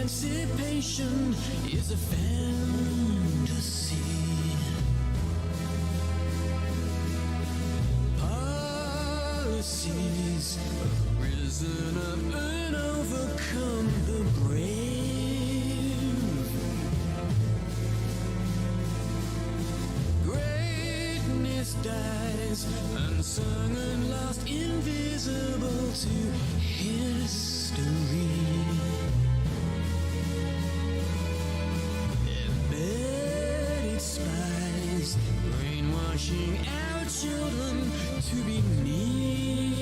emancipation is a fantasy. Policies have risen up and overcome the brave. Greatness dies, unsung and lost, invisible to history. Embedded spies, brainwashing our children to be mean.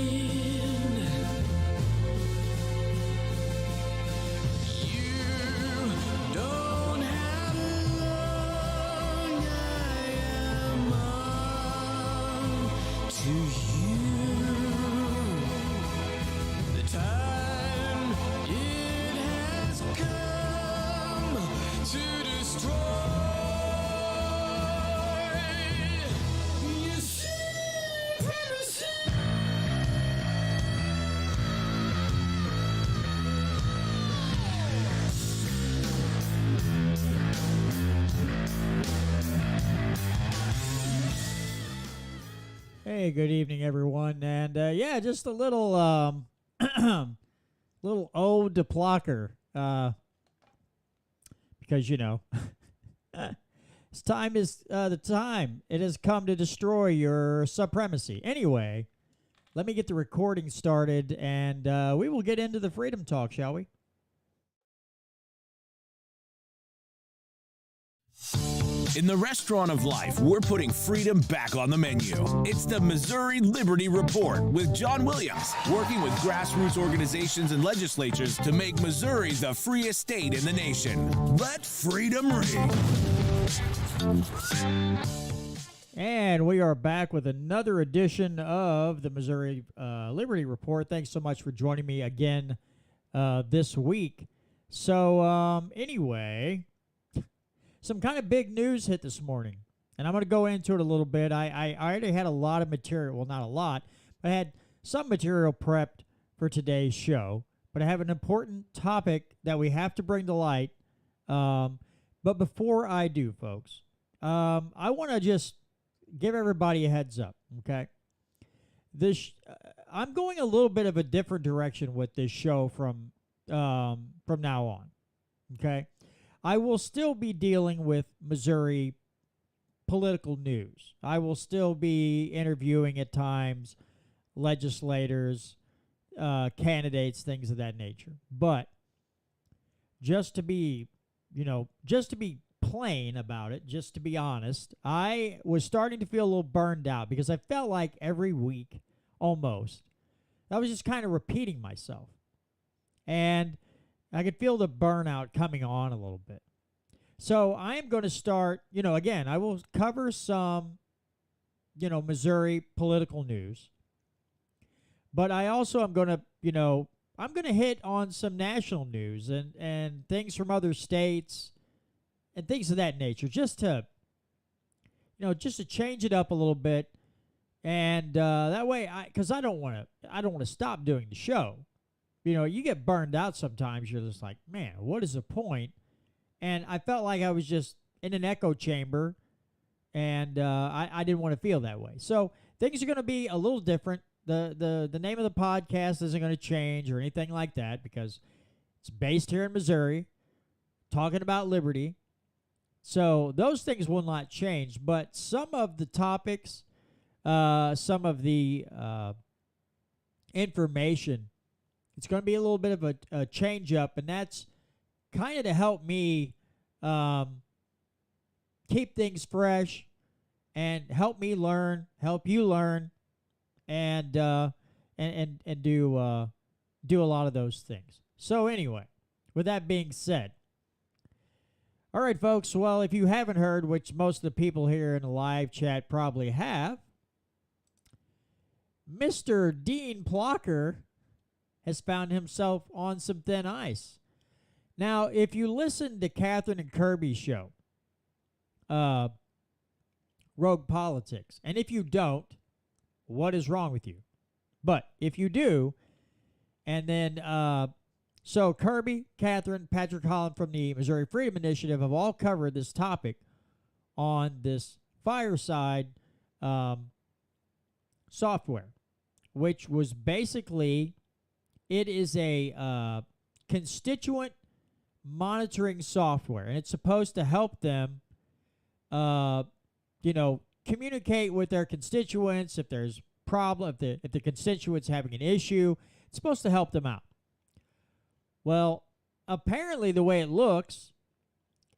You don't have long, I am on to you. The time it has come to destroy. You supremacy. Hey, good evening, everyone, and yeah, just a little little ode to Plocher, because it's time is the time. It has come to destroy your supremacy. Anyway, let me get the recording started, and we will get into the freedom talk, shall we? In the restaurant of life, we're putting freedom back on the menu. It's the Missouri Liberty Report with John Williams, working with grassroots organizations and legislatures to make Missouri the freest state in the nation. Let freedom ring. And we are back with another edition of the Missouri Liberty Report. Thanks so much for joining me again this week. So anyway, some kind of big news hit this morning, and I'm going to go into it a little bit. I already had a lot of material. Well, not a lot, but I had some material prepped for today's show. But I have an important topic that we have to bring to light. But before I do, folks, I want to just give everybody a heads up, okay? I'm going a little bit of a different direction with this show from now on, okay? I will still be dealing with Missouri political news. I will still be interviewing at times legislators, candidates, things of that nature. But just to be plain about it, just to be honest, I was starting to feel a little burned out because I felt like every week, almost, I was just kind of repeating myself. And I could feel the burnout coming on a little bit. So I am going to start, again, I will cover some, Missouri political news. But I also am going to, I'm going to hit on some national news and things from other states and things of that nature, just to change it up a little bit. And that way, because I don't want to stop doing the show. You get burned out sometimes. You're just like, man, what is the point? And I felt like I was just in an echo chamber, and I didn't want to feel that way. So things are going to be a little different. The name of the podcast isn't going to change or anything like that because it's based here in Missouri, talking about liberty. So those things will not change, but some of the topics, some of the information, it's going to be a little bit of a change up, and that's kind of to help me keep things fresh and help me learn, help you learn, and do a lot of those things. So anyway, with that being said, all right, folks. Well, if you haven't heard, which most of the people here in the live chat probably have, Mr. Dean Plocher has found himself on some thin ice. Now, if you listen to Catherine and Kirby's show, Rogue Politics, and if you don't, what is wrong with you? But if you do, and then so Kirby, Catherine, Patrick Holland from the Missouri Freedom Initiative have all covered this topic on this Fireside software, which was basically, it is a constituent monitoring software, and it's supposed to help them, communicate with their constituents if there's problem, if the constituent's having an issue. It's supposed to help them out. Well, apparently the way it looks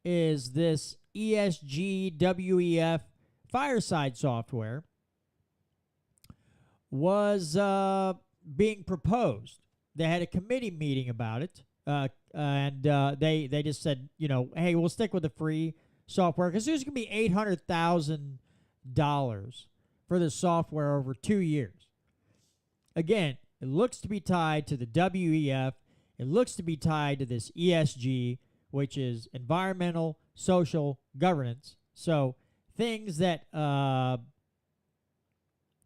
is this ESG-WEF Fireside software was being proposed. They had a committee meeting about it, and they just said, hey, we'll stick with the free software because there's going to be $800,000 for the software over 2 years. Again, it looks to be tied to the WEF. It looks to be tied to this ESG, which is environmental, social governance. So things that are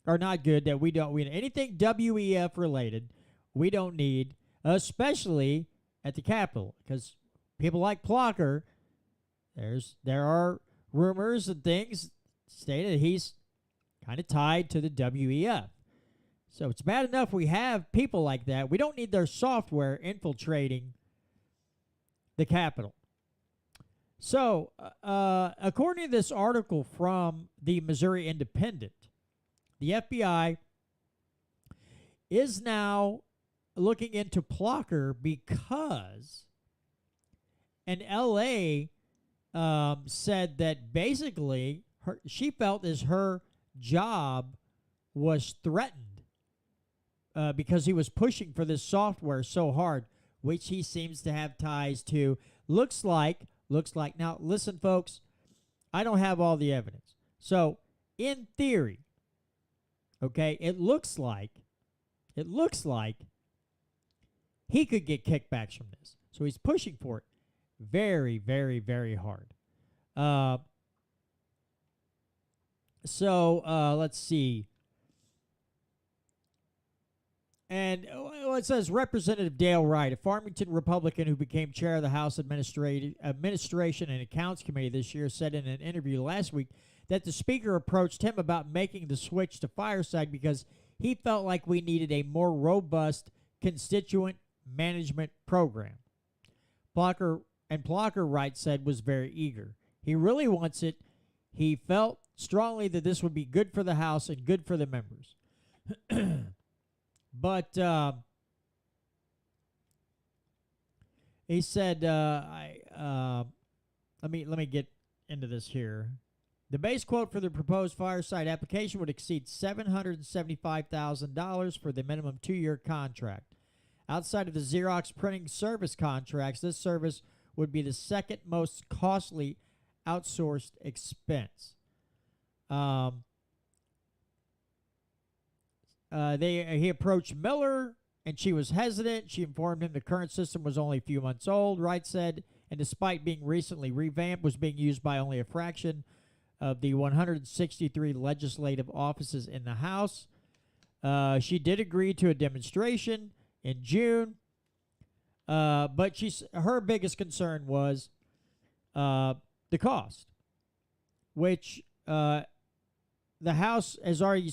not good, that we don't need. Anything WEF related, we don't need, especially at the Capitol, because people like Plocher, there are rumors and things stated that he's kind of tied to the WEF. So it's bad enough we have people like that. We don't need their software infiltrating the Capitol. So, according to this article from the Missouri Independent, the FBI is now looking into Plocher because an LA said that basically she felt as her job was threatened because he was pushing for this software so hard, which he seems to have ties to. Looks like. Now, listen, folks, I don't have all the evidence. So, in theory, okay, it looks like he could get kickbacks from this. So he's pushing for it very, very, very hard. Let's see. And it says Representative Dale Wright, a Farmington Republican who became chair of the House Administration and Accounts Committee this year, said in an interview last week that the Speaker approached him about making the switch to Fireside because he felt like we needed a more robust constituent management program. Plocher, Wright said, was very eager. He really wants it. He felt strongly that this would be good for the House and good for the members. But he said, let me get into this here. The base quote for the proposed Fireside application would exceed $775,000 for the minimum 2-year contract. Outside of the Xerox printing service contracts, this service would be the second most costly outsourced expense. He approached Miller, and she was hesitant. She informed him the current system was only a few months old, Wright said, and despite being recently revamped, was being used by only a fraction of the 163 legislative offices in the House. She did agree to a demonstration in June, but her biggest concern was the cost, which the House has already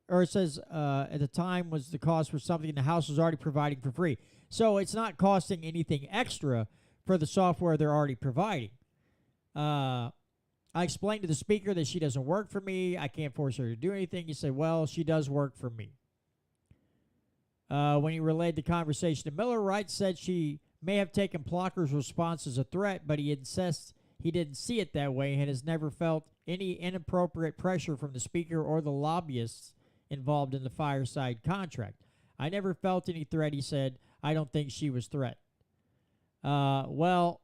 or it says at the time was the cost for something the House was already providing for free. So it's not costing anything extra for the software they're already providing. I explained to the speaker that she doesn't work for me. I can't force her to do anything. He said, well, she does work for me. When he relayed the conversation to Miller, Wright said she may have taken Plocher's response as a threat, but he insists he didn't see it that way and has never felt any inappropriate pressure from the speaker or the lobbyists involved in the fireside contract. I never felt any threat, he said. I don't think she was threatened. Well,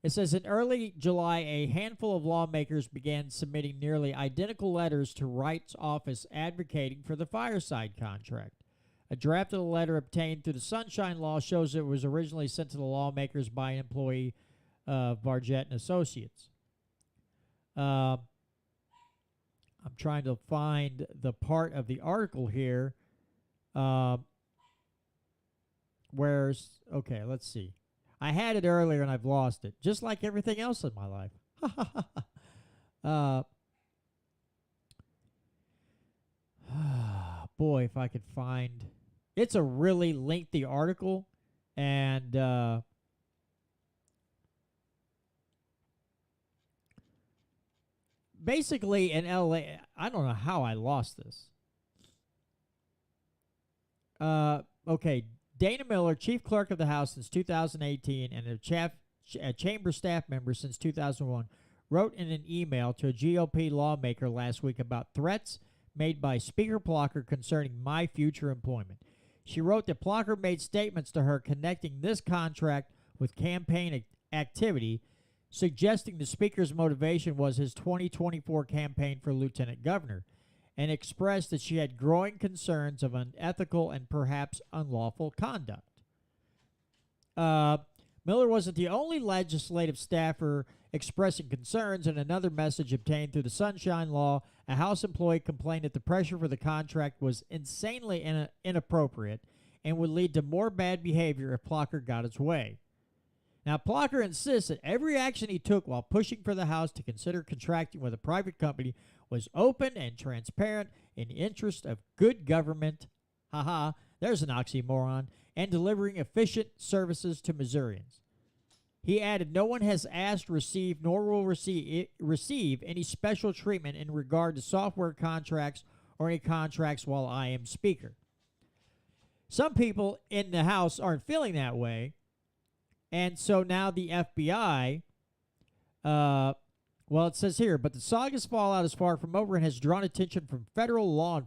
it says in early July, a handful of lawmakers began submitting nearly identical letters to Wright's office advocating for the fireside contract. A draft of the letter obtained through the Sunshine Law shows it was originally sent to the lawmakers by an employee of Bargett and Associates. I'm trying to find the part of the article here. Okay, let's see. I had it earlier and I've lost it, just like everything else in my life. Boy, if I could find... It's a really lengthy article, and basically in L.A., I don't know how I lost this. Okay, Dana Miller, chief clerk of the House since 2018 and a chamber staff member since 2001, wrote in an email to a GOP lawmaker last week about threats made by Speaker Plocher concerning my future employment. She wrote that Plocher made statements to her connecting this contract with campaign activity, suggesting the Speaker's motivation was his 2024 campaign for lieutenant governor, and expressed that she had growing concerns of unethical and perhaps unlawful conduct. Miller wasn't the only legislative staffer expressing concerns. In another message obtained through the Sunshine Law, a House employee complained that the pressure for the contract was insanely inappropriate and would lead to more bad behavior if Plocher got its way. Now, Plocher insists that every action he took while pushing for the House to consider contracting with a private company was open and transparent in the interest of good government, there's an oxymoron, and delivering efficient services to Missourians. He added, no one has asked, received, nor will receive any special treatment in regard to software contracts or any contracts while I am Speaker. Some people in the House aren't feeling that way, and so now the FBI, well, it says here, but the saga's fallout is far from over and has drawn attention from federal law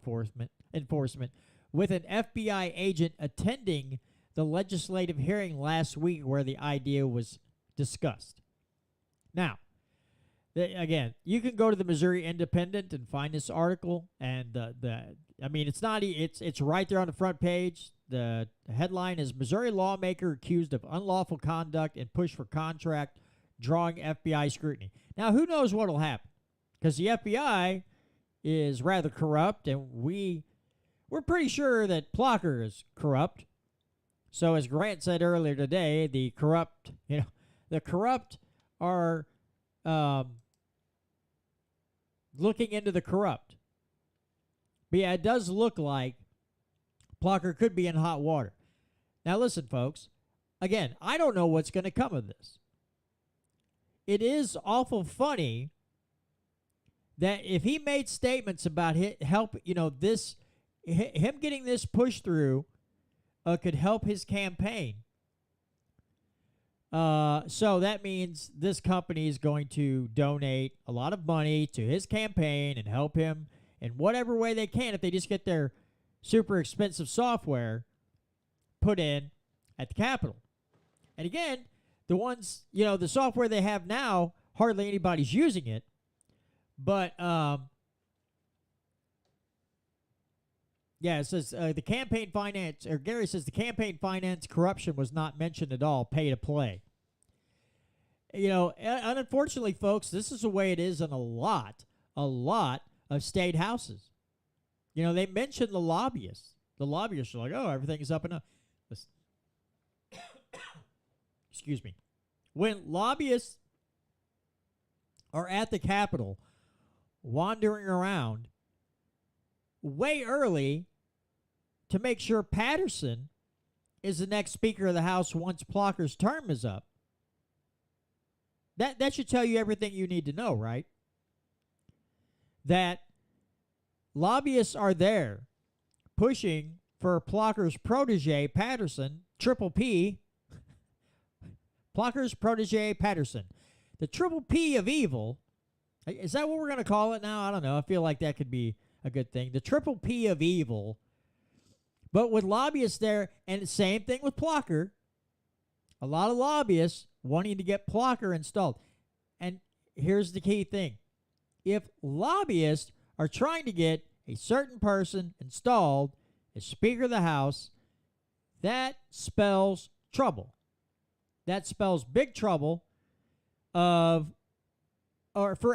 enforcement, with an FBI agent attending the legislative hearing last week where the idea was discussed. Now, again, you can go to the Missouri Independent and find this article, and it's right there on the front page. The headline is Missouri lawmaker accused of unlawful conduct and push for contract drawing FBI scrutiny. Now, who knows what will happen? Because the FBI is rather corrupt, and we're pretty sure that Plocher is corrupt. So as Grant said earlier today, the corrupt are looking into the corrupt. But yeah, it does look like Plocher could be in hot water. Now listen, folks. Again, I don't know what's going to come of this. It is awful funny that if he made statements about him getting this pushed through could help his campaign. So that means this company is going to donate a lot of money to his campaign and help him in whatever way they can if they just get their super expensive software put in at the Capitol. And again, the ones, the software they have now, hardly anybody's using it. But, it says the campaign finance, or Gary says the campaign finance corruption was not mentioned at all, pay to play. And unfortunately, folks, this is the way it is in a lot of state houses. They mention the lobbyists. The lobbyists are like, oh, everything is up and up. Excuse me. When lobbyists are at the Capitol wandering around way early to make sure Patterson is the next Speaker of the House once Plocher's term is up, That should tell you everything you need to know, right? That lobbyists are there pushing for Plocker's protege, Patterson, Triple P. Plocker's protege, Patterson. The Triple P of evil. Is that what we're going to call it now? I don't know. I feel like that could be a good thing. The Triple P of evil. But with lobbyists there, and the same thing with Plocher. A lot of lobbyists wanting to get Plocher installed. And here's the key thing. If lobbyists are trying to get a certain person installed as Speaker of the House, that spells trouble. That spells big trouble for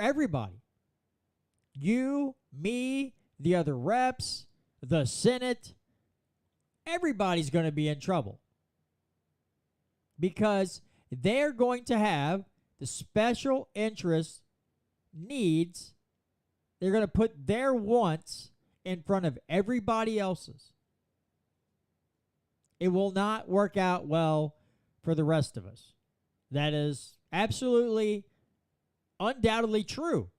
everybody. You, me, the other reps, the Senate, everybody's going to be in trouble. Because they're going to have the special interest needs. They're going to put their wants in front of everybody else's. It will not work out well for the rest of us. That is absolutely, undoubtedly true.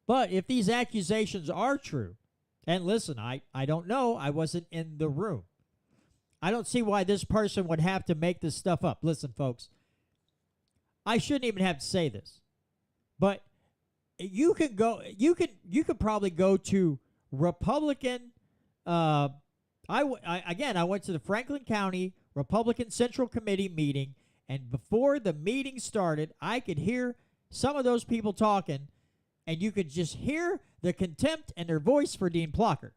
But if these accusations are true, and listen, I don't know, I wasn't in the room. I don't see why this person would have to make this stuff up. Listen, folks, I shouldn't even have to say this, but you could probably go to Republican. I went to the Franklin County Republican Central Committee meeting, and before the meeting started, I could hear some of those people talking, and you could just hear the contempt in their voice for Dean Plocher.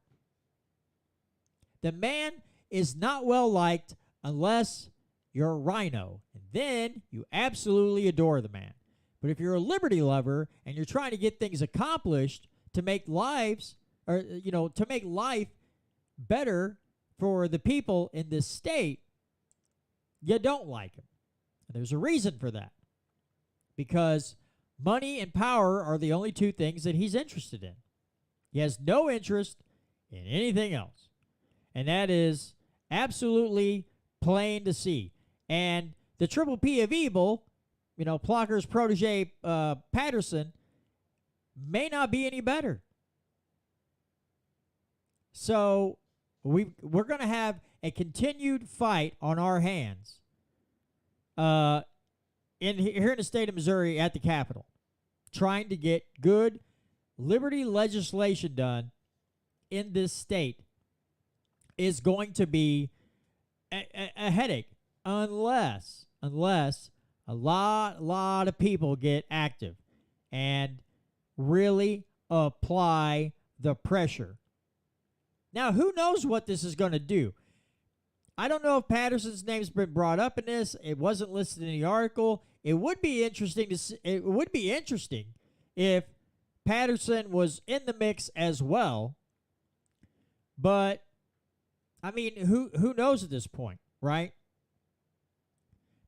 The man is not well liked unless you're a rhino, and then you absolutely adore the man. But if you're a liberty lover and you're trying to get things accomplished to make lives, or to make life better for the people in this state, you don't like him. And there's a reason for that. Because money and power are the only two things that he's interested in. He has no interest in anything else. And that is absolutely plain to see. And the Triple P of evil, Plocher's protege, Patterson, may not be any better. So we're going to have a continued fight on our hands here in the state of Missouri at the Capitol, trying to get good liberty legislation done in this state is going to be a headache unless a lot of people get active and really apply the pressure. Now, who knows what this is going to do? I don't know if Patterson's name's been brought up in this. It wasn't listed in the article. It would be interesting if Patterson was in the mix as well. But I mean, who knows at this point, right?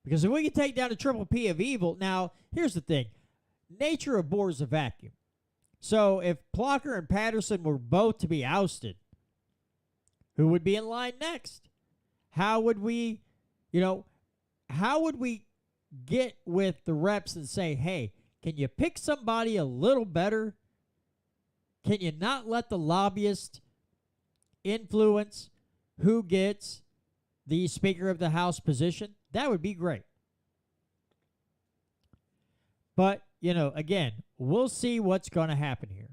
Because if we can take down the Triple P of evil, now here's the thing: nature abhors a vacuum. So if Plocher and Patterson were both to be ousted, who would be in line next? How would we get with the reps and say, hey, can you pick somebody a little better? Can you not let the lobbyist influence who gets the Speaker of the House position? That would be great. But, again, we'll see what's going to happen here.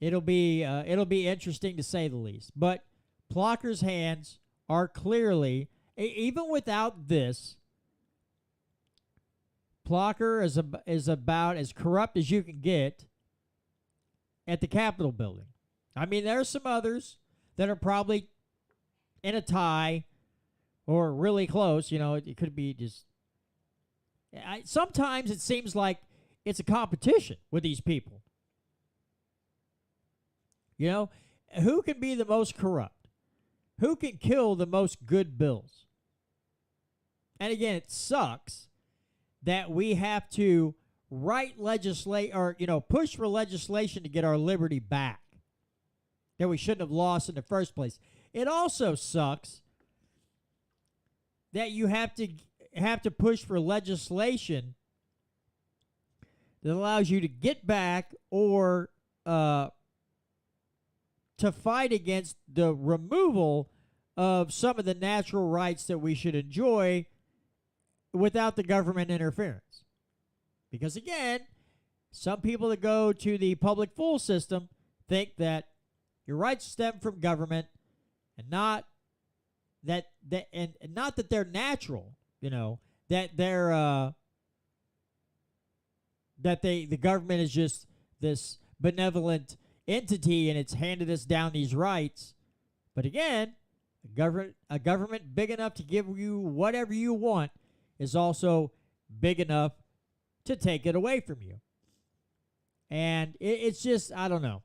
It'll be interesting to say the least. But Plocher's hands are clearly, even without this, Plocher is about as corrupt as you can get at the Capitol building. I mean, there are some others that are probably in a tie or really close. It could be just... sometimes it seems like it's a competition with these people. Who can be the most corrupt? Who can kill the most good bills? And again, it sucks that we have to push for legislation to get our liberty back that we shouldn't have lost in the first place. It also sucks that you have to push for legislation that allows you to get back or to fight against the removal of some of the natural rights that we should enjoy without the government interference. Because again, some people that go to the public fool system think that your rights stem from government and not that not that they're natural, that they're the government is just this benevolent entity and it's handed us down these rights. But again, a government big enough to give you whatever you want is also big enough to take it away from you. And it's just, I don't know.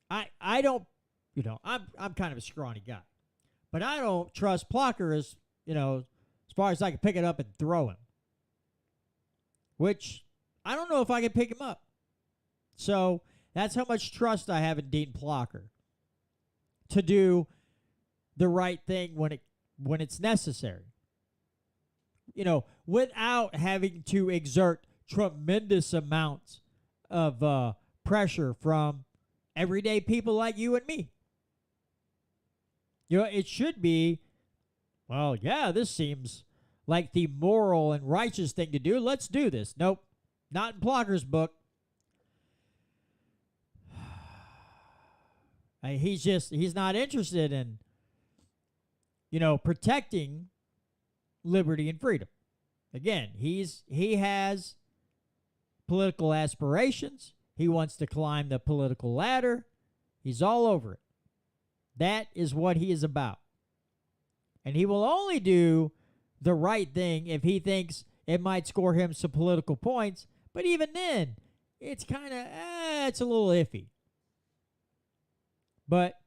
I don't, I'm kind of a scrawny guy. But I don't trust Plocher as far as I can pick it up and throw him. Which, I don't know if I can pick him up. So, that's how much trust I have in Dean Plocher to do the right thing when it's necessary. Without having to exert tremendous amounts of pressure from everyday people like you and me. It should be, well, yeah, this seems like the moral and righteous thing to do. Let's do this. Nope, not in Plocher's book. He's not interested in, protecting liberty and freedom. Again, he has political aspirations. He wants to climb the political ladder. He's all over it. That is what he is about. And he will only do the right thing if he thinks it might score him some political points. But even then, it's kind of, it's a little iffy. But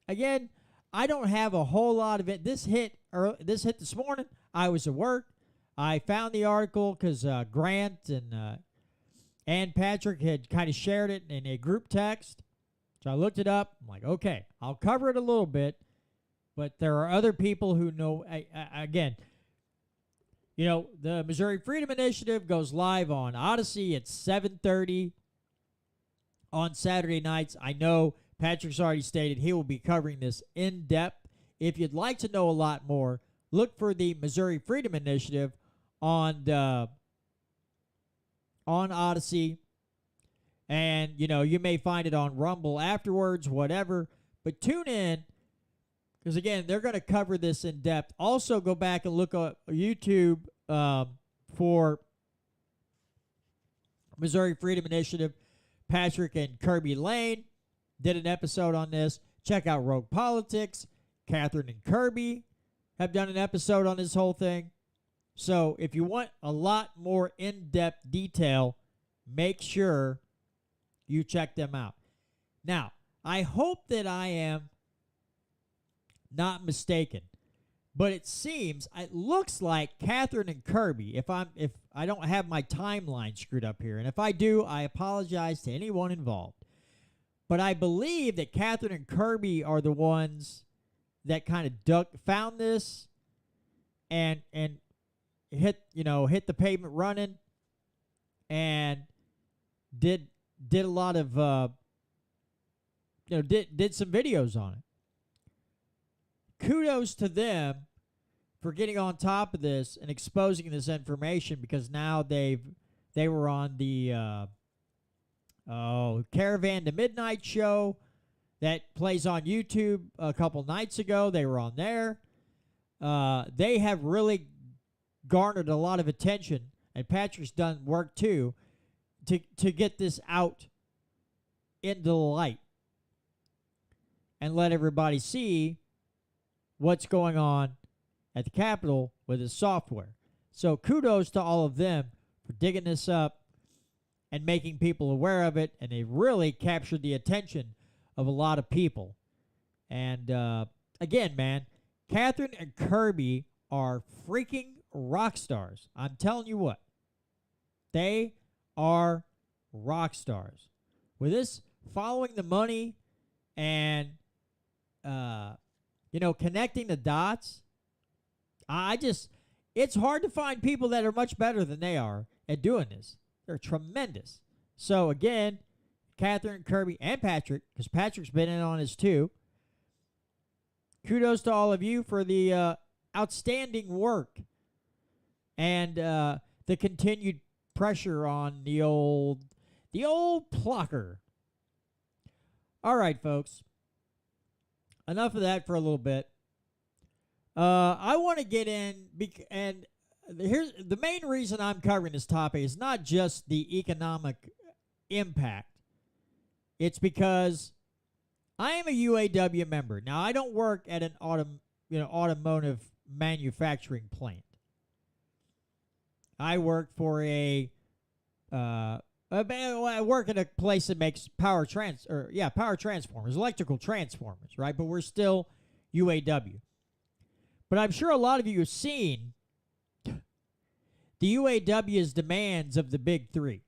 again, I don't have a whole lot of it. This hit this morning. I was at work. I found the article because Grant and Patrick had kind of shared it in a group text. So I looked it up. I'm like, okay, I'll cover it a little bit. But there are other people who know, again, the Missouri Freedom Initiative goes live on Odyssey at 7:30 on Saturday nights. I know Patrick's already stated he will be covering this in depth. If you'd like to know a lot more, look for the Missouri Freedom Initiative on Odyssey. And, you may find it on Rumble afterwards, whatever. But tune in, because, again, they're going to cover this in depth. Also, go back and look at YouTube for Missouri Freedom Initiative. Patrick and Kirby Lane did an episode on this. Check out Rogue Politics. Catherine and Kirby have done an episode on this whole thing. So, if you want a lot more in-depth detail, make sure you check them out. Now, I hope that I am not mistaken, but it looks like Catherine and Kirby, if I don't have my timeline screwed up here, and if I do, I apologize to anyone involved. But I believe that Catherine and Kirby are the ones that kind of found this and hit the pavement running and did a lot of did some videos on it. Kudos to them for getting on top of this and exposing this information, because now they were on the Caravan to Midnight show that plays on YouTube a couple nights ago. They were on there. They have really garnered a lot of attention, and Patrick's done work too to get this out into the light and let everybody see what's going on at the Capitol with his software. So kudos to all of them for digging this up and making people aware of it, and they've really captured the attention of a lot of people. And again, man, Catherine and Kirby are freaking rock stars. I'm telling you what. They are rock stars. With this following the money and connecting the dots, It's hard to find people that are much better than they are at doing this. They're tremendous. So, again, Catherine, Kirby, and Patrick, because Patrick's been in on this too. Kudos to all of you for the outstanding work and the continued pressure on the old Plocher. All right, folks. Enough of that for a little bit. I want to get in, and here's the main reason I'm covering this topic is not just the economic impact. It's because I am a UAW member. Now, I don't work at an automotive manufacturing plant. I work for I work at a place that makes power transformers, electrical transformers, right? But we're still UAW. But I'm sure a lot of you have seen the UAW's demands of the big three.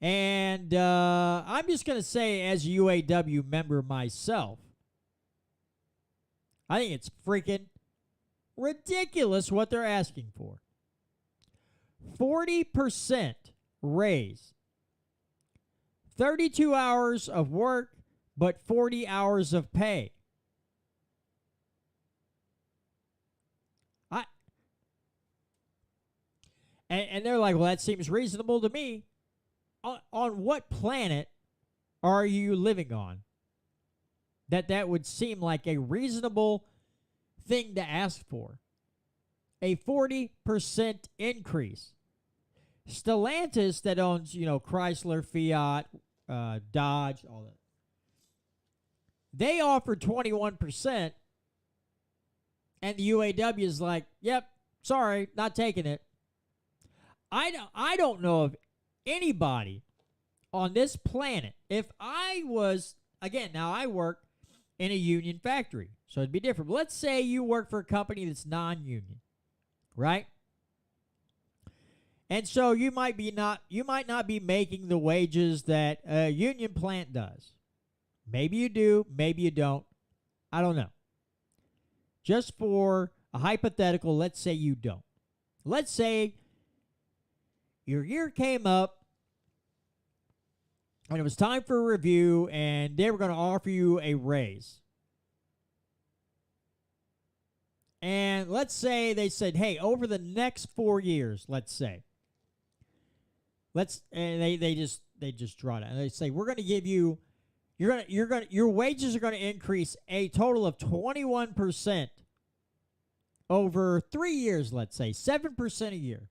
And I'm just going to say, as a UAW member myself, I think it's freaking ridiculous what they're asking for. 40% raise. 32 hours of work, but 40 hours of pay. And they're like, well, that seems reasonable to me. On what planet are you living on that would seem like a reasonable thing to ask for? A 40% increase. Stellantis, that owns, Chrysler, Fiat, Dodge, all that, they offered 21%, and the UAW is like, yep, sorry, not taking it. I don't know of anybody on this planet. If I was, again, now I work in a union factory, so it'd be different. But let's say you work for a company that's non-union, right? And so you might not be making the wages that a union plant does. Maybe you do, maybe you don't. I don't know. Just for a hypothetical, let's say you don't. Let's say your year came up and it was time for a review and they were going to offer you a raise. And let's say they said, hey, over the next 4 years, let's say, and they just draw it out. And they say, we're going to give you, your wages are going to increase a total of 21% over 3 years, let's say, 7% a year.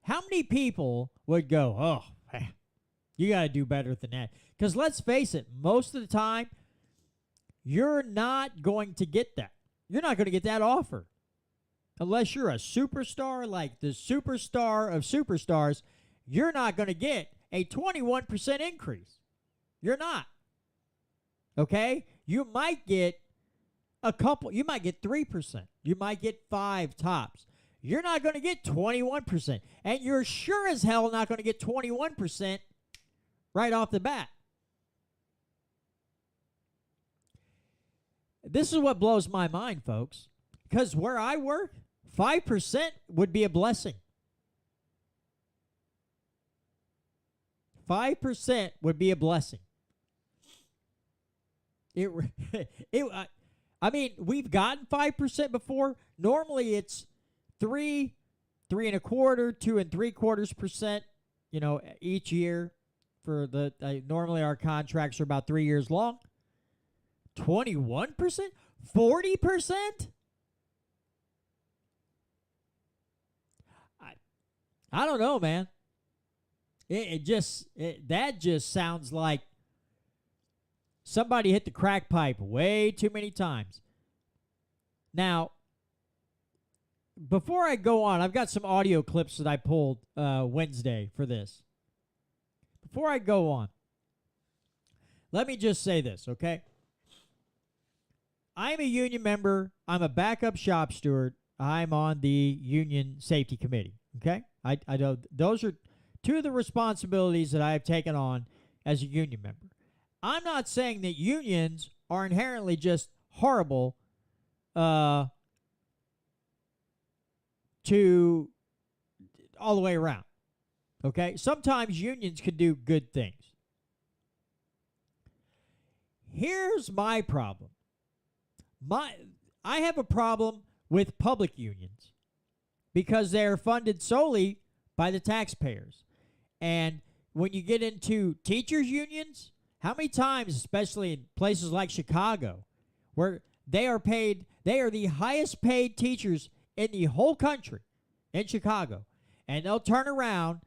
How many people would go, oh, you got to do better than that? Because let's face it, most of the time, you're not going to get that. You're not going to get that offer. Unless you're a superstar, like the superstar of superstars, you're not going to get a 21% increase. You're not. Okay? You might get a couple. You might get 3%. You might get 5 tops. You're not going to get 21%. And you're sure as hell not going to get 21% right off the bat. This is what blows my mind, folks. Because where I work, 5% would be a blessing. 5% would be a blessing. I mean, we've gotten 5% before. Normally, it's 3, 3.25%, 2 3/4%. Each year. For the normally our contracts are about 3 years long. 21%, 40%. I don't know, man. That just sounds like somebody hit the crack pipe way too many times. Now, before I go on, I've got some audio clips that I pulled Wednesday for this. Before I go on, let me just say this, okay? I'm a union member. I'm a backup shop steward. I'm on the union safety committee, okay? I know those are two of the responsibilities that I've taken on as a union member. I'm not saying that unions are inherently just horrible to all the way around. Okay? Sometimes unions can do good things. Here's my problem. I have a problem with public unions because they're funded solely by the taxpayers. And when you get into teachers' unions, how many times, especially in places like Chicago, where they are the highest paid teachers in the whole country in Chicago, and they'll turn around,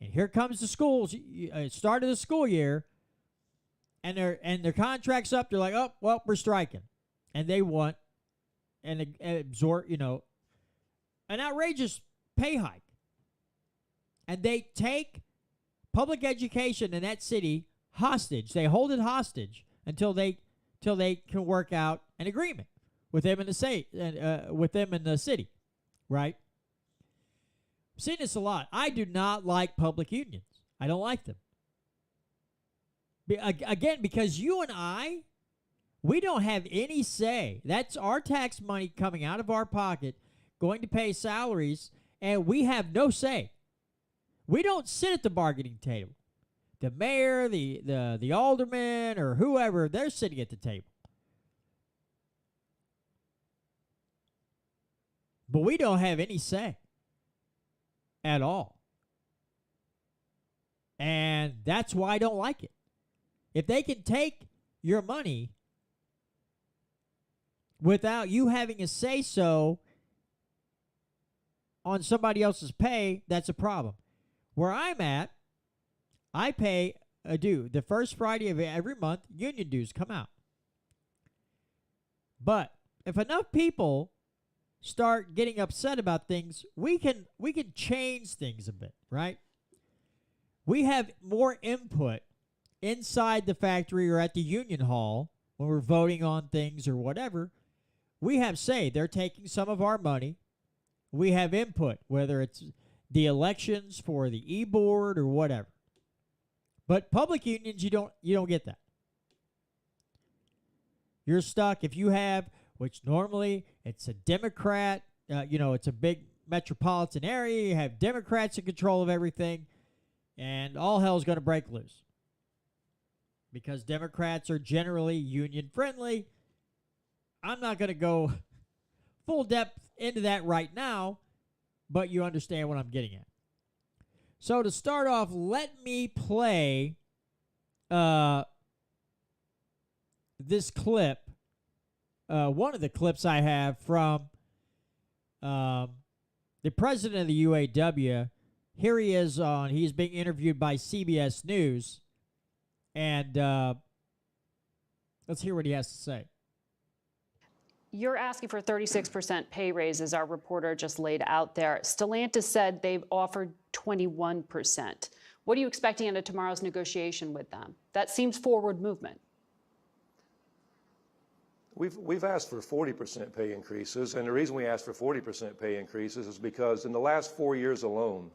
and here comes the schools, start of the school year, and their contract's up. They're like, oh, well, we're striking, and they want an outrageous pay hike, and they take public education in that city hostage. They hold it hostage until they can work out an agreement with them in the state, with them in the city, right? I've seen this a lot. I do not like public unions. I don't like them. Again, because you and I, we don't have any say. That's our tax money coming out of our pocket, going to pay salaries, and we have no say. We don't sit at the bargaining table. The mayor, the alderman, or whoever, they're sitting at the table. But we don't have any say at all. And that's why I don't like it. If they can take your money without you having a say-so on somebody else's pay, that's a problem. Where I'm at, I pay a due. The first Friday of every month, union dues come out. But if enough people start getting upset about things, we can change things a bit, right? We have more input inside the factory or at the union hall when we're voting on things or whatever. We have say. They're taking some of our money. We have input, whether it's the elections for the e-board or whatever. But public unions, you don't get that. You're stuck if you have, which normally it's a Democrat, it's a big metropolitan area. You have Democrats in control of everything, and all hell's going to break loose. Because Democrats are generally union friendly. I'm not going to go full depth into that right now, but you understand what I'm getting at. So to start off, let me play this clip, one of the clips I have from the president of the UAW. Here he is he's being interviewed by CBS News, and let's hear what he has to say. You're asking for 36% pay raises, our reporter just laid out there. Stellantis said they've offered 21%. What are you expecting into tomorrow's negotiation with them? That seems forward movement. We've asked for 40% pay increases, and the reason we asked for 40% pay increases is because in the last 4 years alone,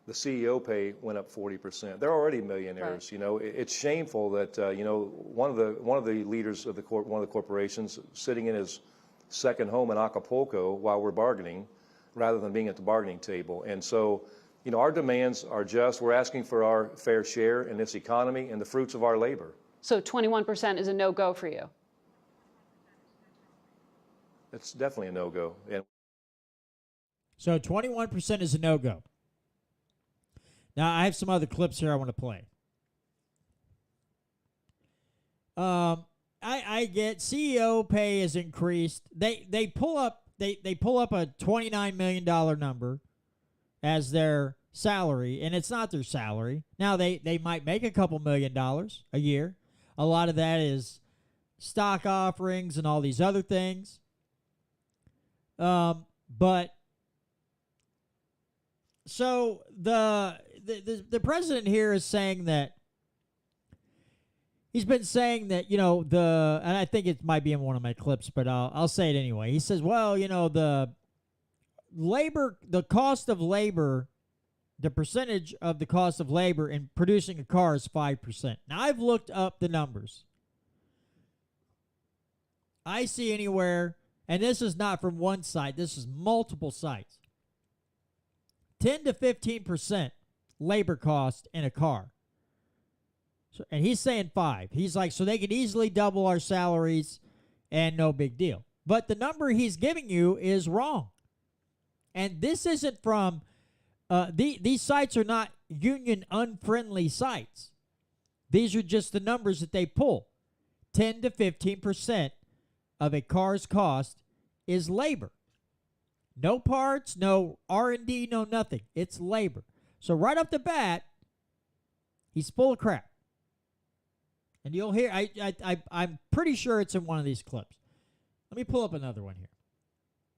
the CEO pay went up 40%. They're already millionaires. Right. It's shameful that one of the leaders of one of the corporations sitting in his second home in Acapulco while we're bargaining, rather than being at the bargaining table. And so, our demands are just. We're asking for our fair share in this economy and the fruits of our labor. So 21% is a no-go for you. It's definitely a no-go. So 21% is a no-go. Now, I have some other clips here I want to play. I get CEO pay is increased. They pull up a $29 million number as their salary, and it's not their salary. Now, they might make a couple $1 million a year. A lot of that is stock offerings and all these other things. But so the president here is saying that he's been saying that, and I think it might be in one of my clips, but I'll say it anyway. He says, well, the cost of labor, the percentage of the cost of labor in producing a car is 5%. Now, I've looked up the numbers. I see anywhere, and this is not from one site, this is multiple sites, 10 to 15% labor cost in a car. So, and he's saying 5. He's like, so they could easily double our salaries and no big deal. But the number he's giving you is wrong. And this isn't from, these sites are not union unfriendly sites. These are just the numbers that they pull. 10 to 15% of a car's cost is labor. No parts, no R&D, no nothing. It's labor. So right off the bat, he's full of crap. And you'll hear, I'm pretty sure it's in one of these clips. Let me pull up another one here.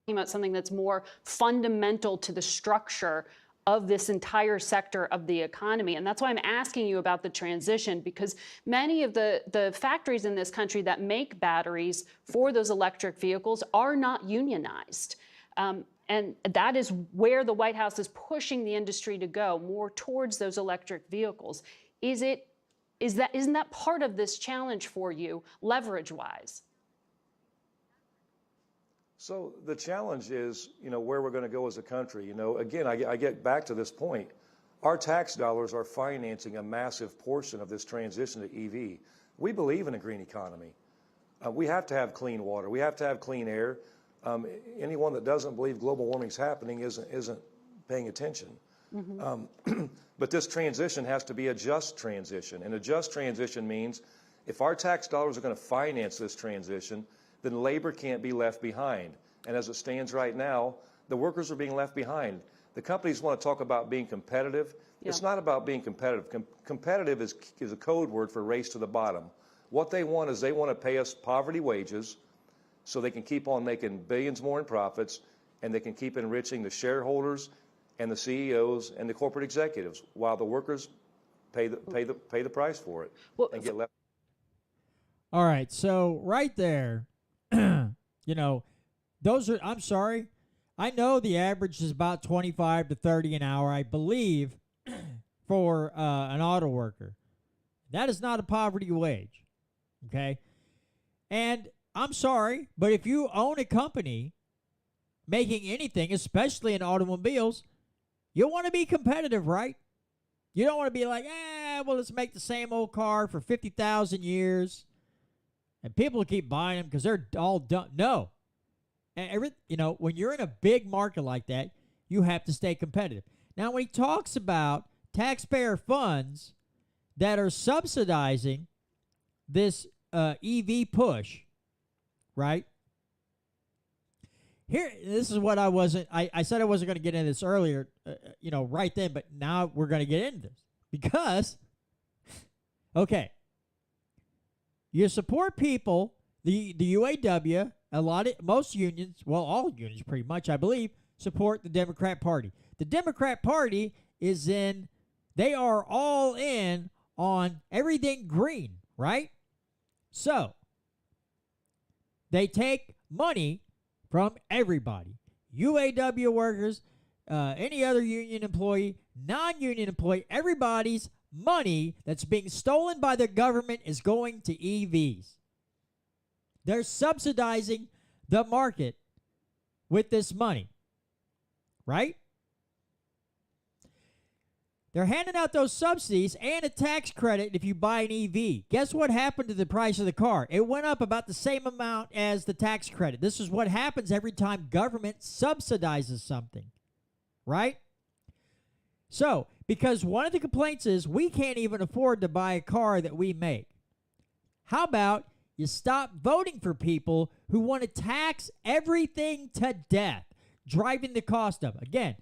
About something that's more fundamental to the structure of this entire sector of the economy. And that's why I'm asking you about the transition, because many of the factories in this country that make batteries for those electric vehicles are not unionized. And that is where the White House is pushing the industry to go, more towards those electric vehicles. Isn't that part of this challenge for you, leverage-wise? So the challenge is, where we're going to go as a country. Again, I get back to this point. Our tax dollars are financing a massive portion of this transition to EV. We believe in a green economy. We have to have clean water. We have to have clean air. Anyone that doesn't believe global warming is happening isn't paying attention. Mm-hmm. But this transition has to be a just transition. And a just transition means if our tax dollars are going to finance this transition, then labor can't be left behind. And as it stands right now, the workers are being left behind. The companies want to talk about being competitive. Yeah. It's not about being competitive. Competitive is a code word for race to the bottom. What they want is they want to pay us poverty wages so they can keep on making billions more in profits, and they can keep enriching the shareholders and the CEOs and the corporate executives while the workers pay the price for it, well, and get left. All right, so right there, those are, I'm sorry, I know the average is about 25 to 30 an hour, I believe, for an auto worker. That is not a poverty wage, okay? And I'm sorry, but if you own a company making anything, especially in automobiles, you want to be competitive, right? You don't want to be like, well, let's make the same old car for 50,000 years. And people keep buying them because they're all done. No. And when you're in a big market like that, you have to stay competitive. Now, when he talks about taxpayer funds that are subsidizing this EV push, right? Here, this is what I said I wasn't going to get into this earlier, right then, but now we're going to get into this. Because, okay, you support people, the UAW, most unions, well, all unions pretty much, I believe, support the Democrat Party. The Democrat Party they are all in on everything green, right? So, they take money from everybody. UAW workers, any other union employee, non-union employee, everybody's money that's being stolen by the government is going to EVs. They're subsidizing the market with this money, right? They're handing out those subsidies and a tax credit if you buy an EV. Guess what happened to the price of the car? It went up about the same amount as the tax credit. This is what happens every time government subsidizes something, right? So, because one of the complaints is we can't even afford to buy a car that we make. How about you stop voting for people who want to tax everything to death, driving the cost up? Again,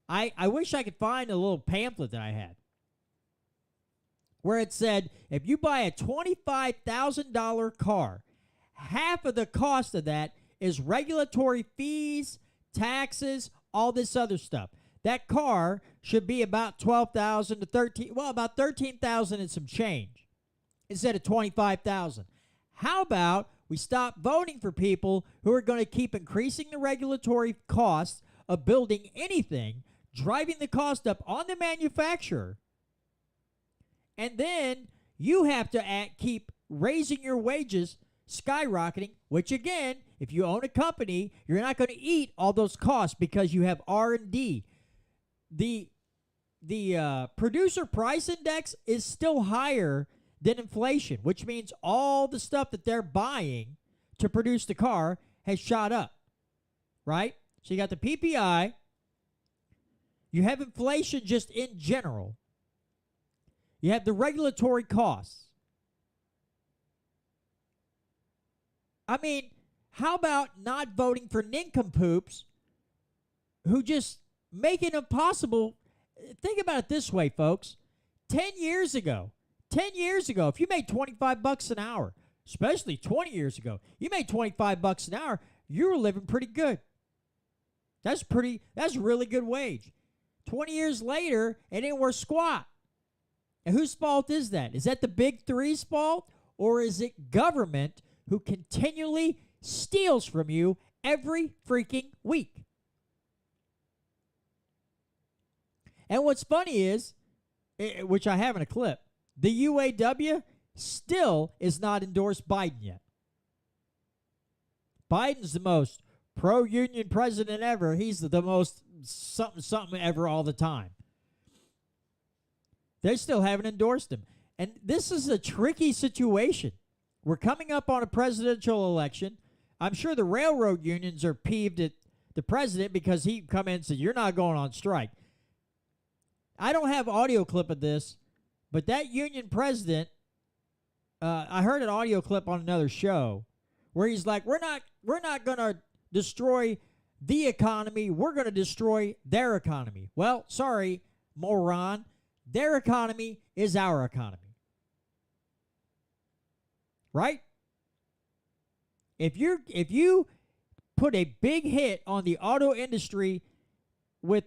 I wish I could find a little pamphlet that I had where it said, if you buy a $25,000 car, half of the cost of that is regulatory fees, taxes, all this other stuff. That car should be about $12,000 to about $13,000 and some change instead of $25,000. How about we stop voting for people who are going to keep increasing the regulatory costs of building anything, driving the cost up on the manufacturer, and then you have to keep raising your wages skyrocketing, which again, if you own a company, you're not going to eat all those costs because you have R&D. The producer price index is still higher than inflation, which means all the stuff that they're buying to produce the car has shot up, right? So you got the PPI, you have inflation just in general, you have the regulatory costs. I mean, how about not voting for nincompoops who just make it impossible? Think about it this way, folks. 10 years ago, if you made $25 an hour, especially 20 years ago, you made $25 an hour, you were living pretty good. That's a really good wage. 20 years later, it ain't worth squat. And whose fault is that? Is that the big three's fault? Or is it government who continually steals from you every freaking week? And what's funny is, which I have in a clip, the UAW still is not endorsed Biden yet. Biden's the most pro-union president ever. He's the most something ever all the time. They still haven't endorsed him. And this is a tricky situation. We're coming up on a presidential election. I'm sure the railroad unions are peeved at the president because he come in and said, you're not going on strike. I don't have audio clip of this, but that union president, I heard an audio clip on another show where he's like, we're not going to destroy the economy. We're going to destroy their economy. Well, sorry, moron. Their economy is our economy. Right? If you put a big hit on the auto industry with,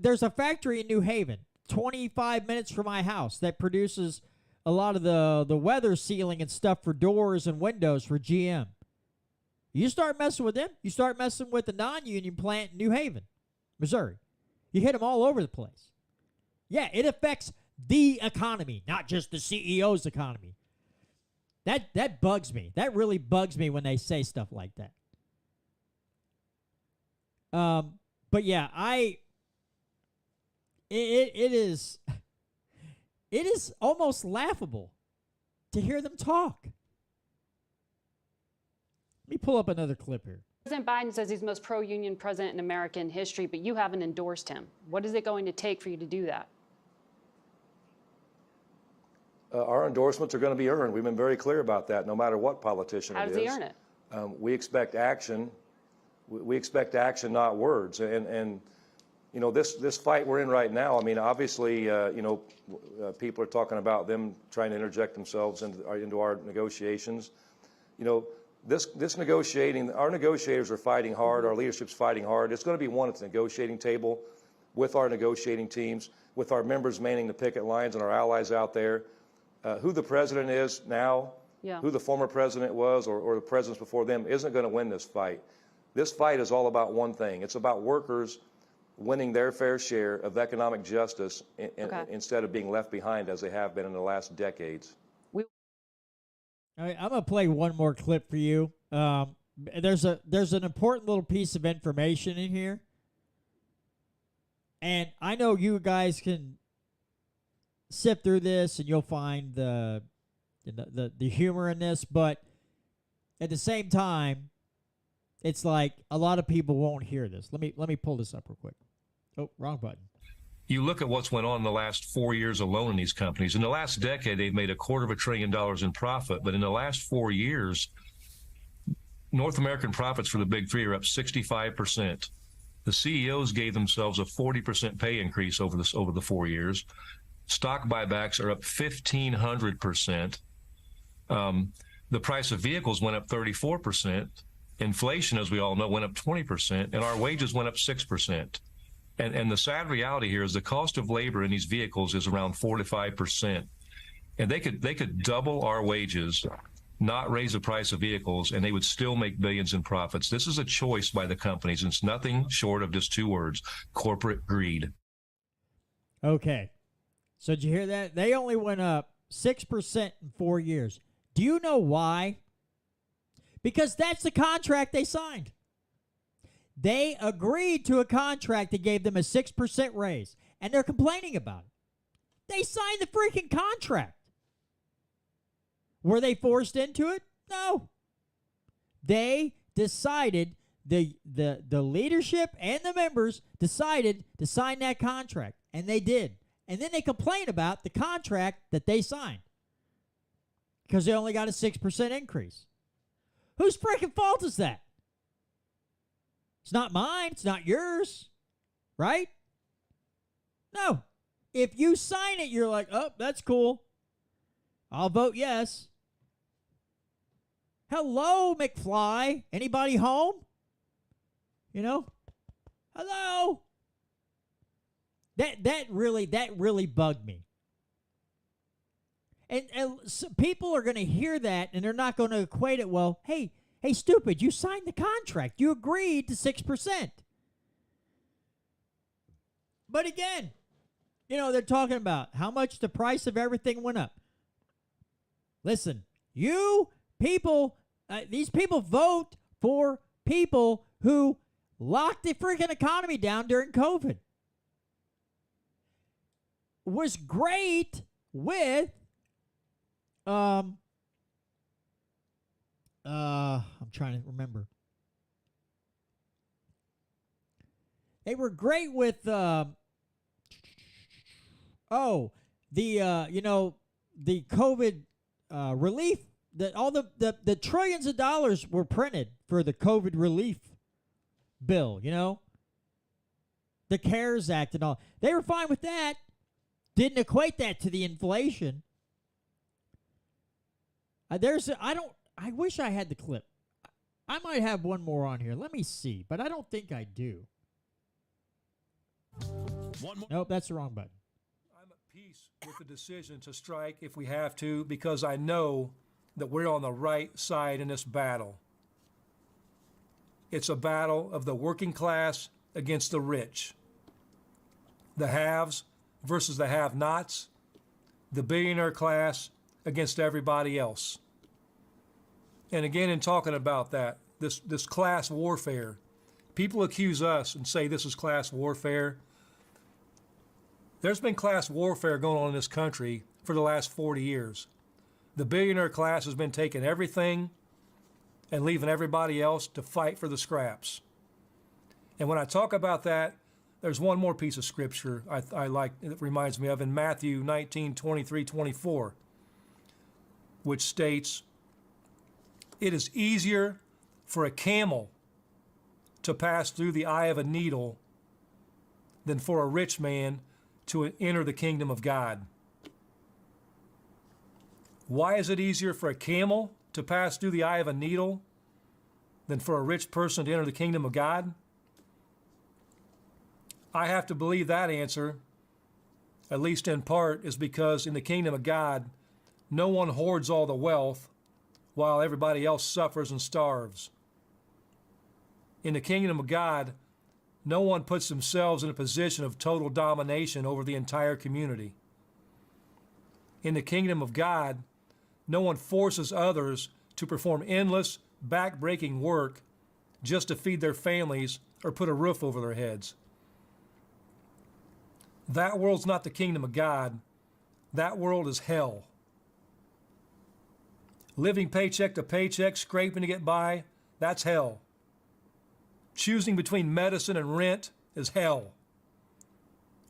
there's a factory in New Haven, 25 minutes from my house, that produces a lot of the weather sealing and stuff for doors and windows for GM. You start messing with them, you start messing with the non-union plant in New Haven, Missouri. You hit them all over the place. Yeah, it affects the economy, not just the CEO's economy. That bugs me. That really bugs me when they say stuff like that. But yeah, it is almost laughable to hear them talk. Let me pull up another clip here. President Biden says he's the most pro-union president in American history, but you haven't endorsed him. What is it going to take for you to do that? Our endorsements are going to be earned. We've been very clear about that, no matter what politician it is. How does he earn it? We expect action. We expect action, not words. And you know, this fight we're in right now, I mean, obviously, people are talking about them trying to interject themselves into our negotiations. You know, this negotiating, our negotiators are fighting hard. Our leadership's fighting hard. It's going to be one at the negotiating table with our negotiating teams, with our members manning the picket lines and our allies out there. Who the president is now, who the former president was, or the presidents before them, isn't going to win this fight. This fight is all about one thing. It's about workers winning their fair share of economic justice instead of being left behind as they have been in the last decades. All right, I'm going to play one more clip for you. There's an important little piece of information in here. And I know you guys can sift through this and you'll find the humor in this, but at the same time, it's like a lot of people won't hear this. Let me pull this up real quick. Oh, wrong button. You look at what's went on in the last 4 years alone in these companies. In the last decade, they've made $250 billion in profit, but in the last 4 years, North American profits for the big three are up 65%. The CEOs gave themselves a 40% pay increase over the 4 years. Stock buybacks are up 1,500%. The price of vehicles went up 34%. Inflation, as we all know, went up 20%, and our wages went up 6%. And the sad reality here is the cost of labor in these vehicles is around 4 to 5%. And they could double our wages, not raise the price of vehicles, and they would still make billions in profits. This is a choice by the companies, and it's nothing short of just 2 words: corporate greed. Okay. So did you hear that? They only went up 6% in 4 years. Do you know why because that's the contract they signed. They agreed to a contract that gave them a 6% raise, and they're complaining about it. They signed the freaking contract. Were they forced into it? No. They decided, the leadership and the members decided to sign that contract, and they did. And then they complain about the contract that they signed because they only got a 6% increase. Whose freaking fault is that? It's not mine. It's not yours. Right? No. If you sign it, you're like, oh, that's cool. I'll vote yes. Hello, McFly. Anybody home? You know? Hello. That really bugged me. And so people are going to hear that, and they're not going to equate it. Well, hey, stupid, you signed the contract. You agreed to 6%. But again, they're talking about how much the price of everything went up. Listen, you people, these people vote for people who locked the freaking economy down during COVID. Was great with I'm trying to remember. They were great with the COVID relief, that all the trillions of dollars were printed for the COVID relief bill, the CARES Act and all. They were fine with that. Didn't equate that to the inflation. I wish I had the clip. I might have one more on here. Let me see, but I don't think I do. Nope, that's the wrong button. I'm at peace with the decision to strike if we have to, because I know that we're on the right side in this battle. It's a battle of the working class against the rich. The haves versus the have-nots, the billionaire class against everybody else. And again, in talking about that, this class warfare, people accuse us and say this is class warfare. There's been class warfare going on in this country for the last 40 years. The billionaire class has been taking everything and leaving everybody else to fight for the scraps. And when I talk about that, there's one more piece of scripture I like, it reminds me of, in Matthew 19, 23, 24, which states, "It is easier for a camel to pass through the eye of a needle than for a rich man to enter the kingdom of God." Why is it easier for a camel to pass through the eye of a needle than for a rich person to enter the kingdom of God? I have to believe that answer, at least in part, is because in the kingdom of God, no one hoards all the wealth while everybody else suffers and starves. In the kingdom of God, no one puts themselves in a position of total domination over the entire community. In the kingdom of God, no one forces others to perform endless, back-breaking work just to feed their families or put a roof over their heads. That world's not the kingdom of God. That world is hell. Living paycheck to paycheck, scraping to get by, that's hell. Choosing between medicine and rent is hell.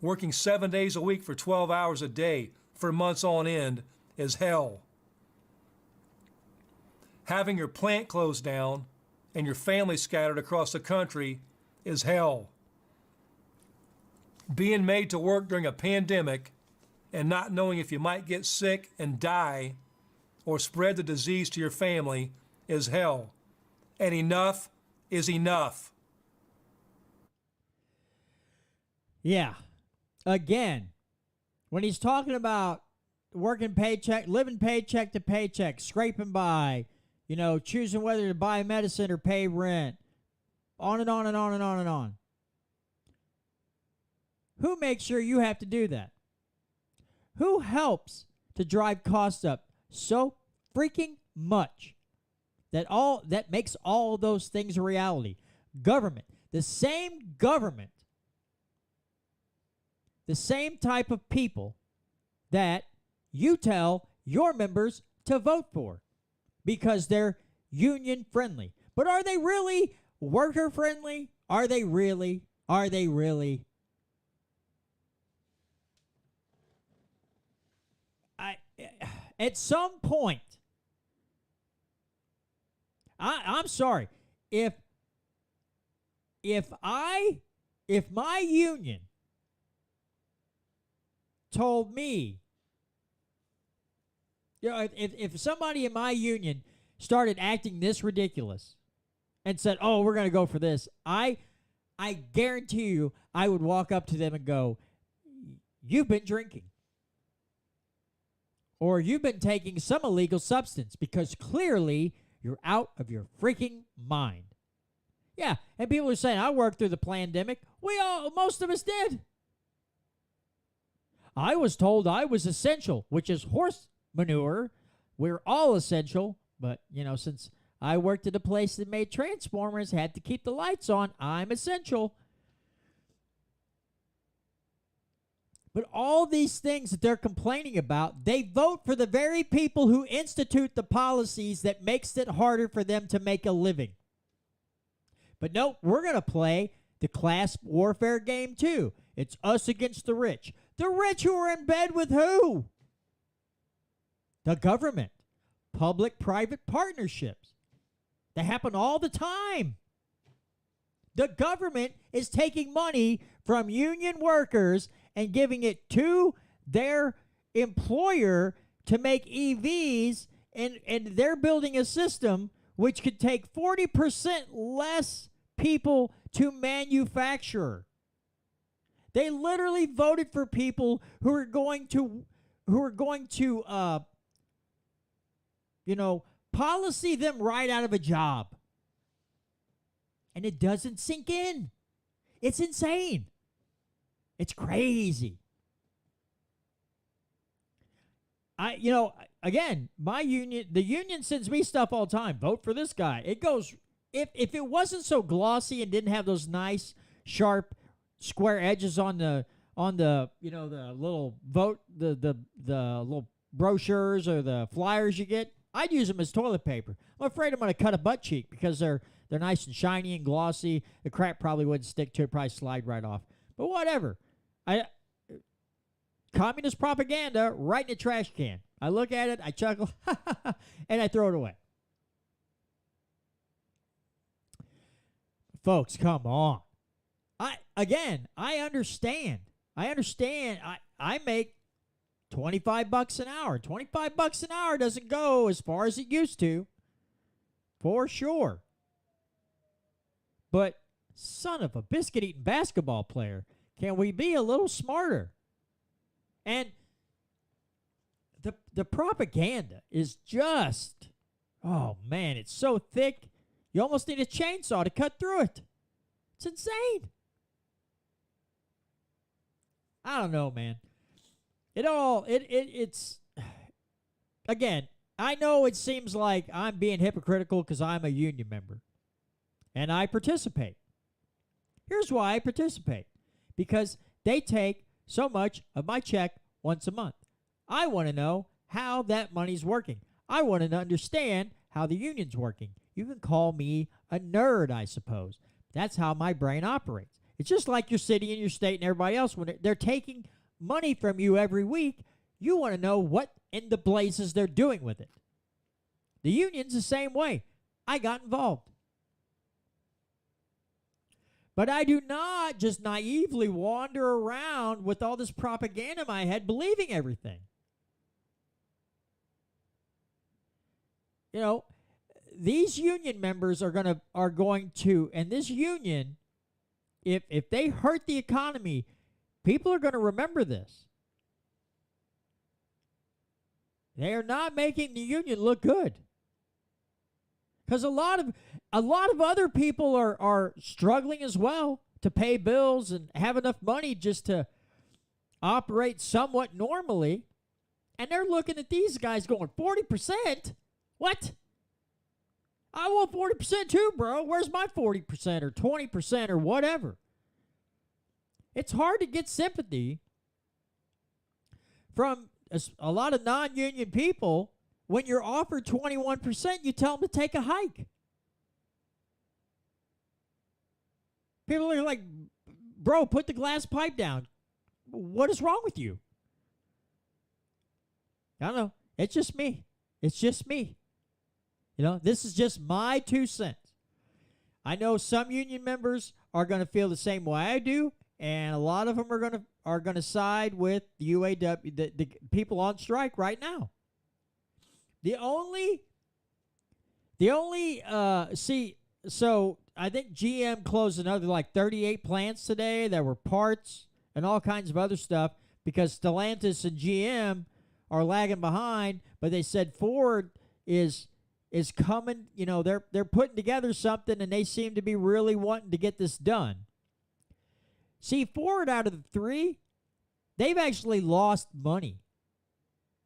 Working 7 days a week for 12 hours a day for months on end is hell. Having your plant closed down and your family scattered across the country is hell. Being made to work during a pandemic and not knowing if you might get sick and die or spread the disease to your family is hell. And enough is enough. Yeah. Again, when he's talking about working paycheck, living paycheck to paycheck, scraping by, choosing whether to buy medicine or pay rent, on and on and on and on and on. Who makes sure you have to do that? Who helps to drive costs up so freaking much that makes all those things a reality. Government, the same government, the same type of people that you tell your members to vote for because they're union friendly. But are they really worker friendly? Are they really? Are they really? At some point, I'm sorry, if my union told me, if somebody in my union started acting this ridiculous and said, "Oh, we're going to go for this," I guarantee you I would walk up to them and go, "You've been drinking. Or you've been taking some illegal substance because clearly you're out of your freaking mind." Yeah, and people are saying, "I worked through the pandemic." Most of us did. I was told I was essential, which is horse manure. We're all essential, but, since I worked at a place that made transformers, had to keep the lights on, I'm essential. But all these things that they're complaining about, they vote for the very people who institute the policies that makes it harder for them to make a living. But no, we're going to play the class warfare game too. It's us against the rich. The rich who are in bed with who? The government. Public-private partnerships. They happen all the time. The government is taking money from union workers and giving it to their employer to make EVs, and they're building a system which could take 40% less people to manufacture. They literally voted for people who are going to policy them right out of a job. And it doesn't sink in. It's insane. It's crazy. Again, my union, the union sends me stuff all the time. Vote for this guy. It goes, if it wasn't so glossy and didn't have those nice, sharp, square edges on the the little vote, the little brochures or the flyers you get, I'd use them as toilet paper. I'm afraid I'm going to cut a butt cheek because they're nice and shiny and glossy. The crap probably wouldn't stick to it, probably slide right off. But whatever. Communist propaganda right in the trash can. I look at it, I chuckle, and I throw it away. Folks, come on. I understand. I make $25 an hour. $25 an hour doesn't go as far as it used to. For sure. But son of a biscuit-eating basketball player, can we be a little smarter? And the propaganda is just, oh man, it's so thick, you almost need a chainsaw to cut through it. It's insane. I don't know, man. It's again, I know it seems like I'm being hypocritical because I'm a union member. And I participate. Here's why I participate. Because they take so much of my check once a month. I want to know how that money's working. I want to understand how the union's working. You can call me a nerd, I suppose. That's how my brain operates. It's just like your city and your state and everybody else. When they're taking money from you every week, you want to know what in the blazes they're doing with it. The union's the same way. I got involved. But I do not just naively wander around with all this propaganda in my head, believing everything. These union members are going to, and this union, if they hurt the economy, people are going to remember this. They are not making the union look good. Because a lot of other people are struggling as well to pay bills and have enough money just to operate somewhat normally. And they're looking at these guys going, 40%? What? I want 40% too, bro. Where's my 40% or 20% or whatever? It's hard to get sympathy from a lot of non-union people. When you're offered 21%, you tell them to take a hike. People are like, bro, put the glass pipe down. What is wrong with you? I don't know. It's just me. It's just me. You know, this is just my 2 cents. I know some union members are going to feel the same way I do, and a lot of them are going to side with the UAW, the people on strike right now. So I think GM closed another like 38 plants today that were parts and all kinds of other stuff because Stellantis and GM are lagging behind, but they said Ford is coming, you know, they're putting together something and they seem to be really wanting to get this done. See, Ford out of the 3, they've actually lost money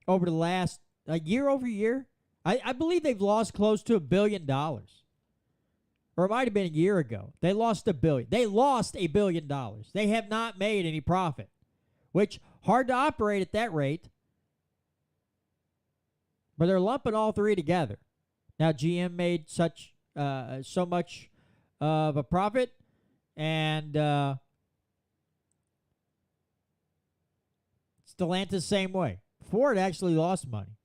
over the last year over year. I believe they've lost close to $1 billion. Or it might have been a year ago. They lost $1 billion. They lost $1 billion. They have not made any profit, which hard to operate at that rate. But they're lumping all 3 together. Now GM made so much of a profit, and Stellantis same way. Ford actually lost money.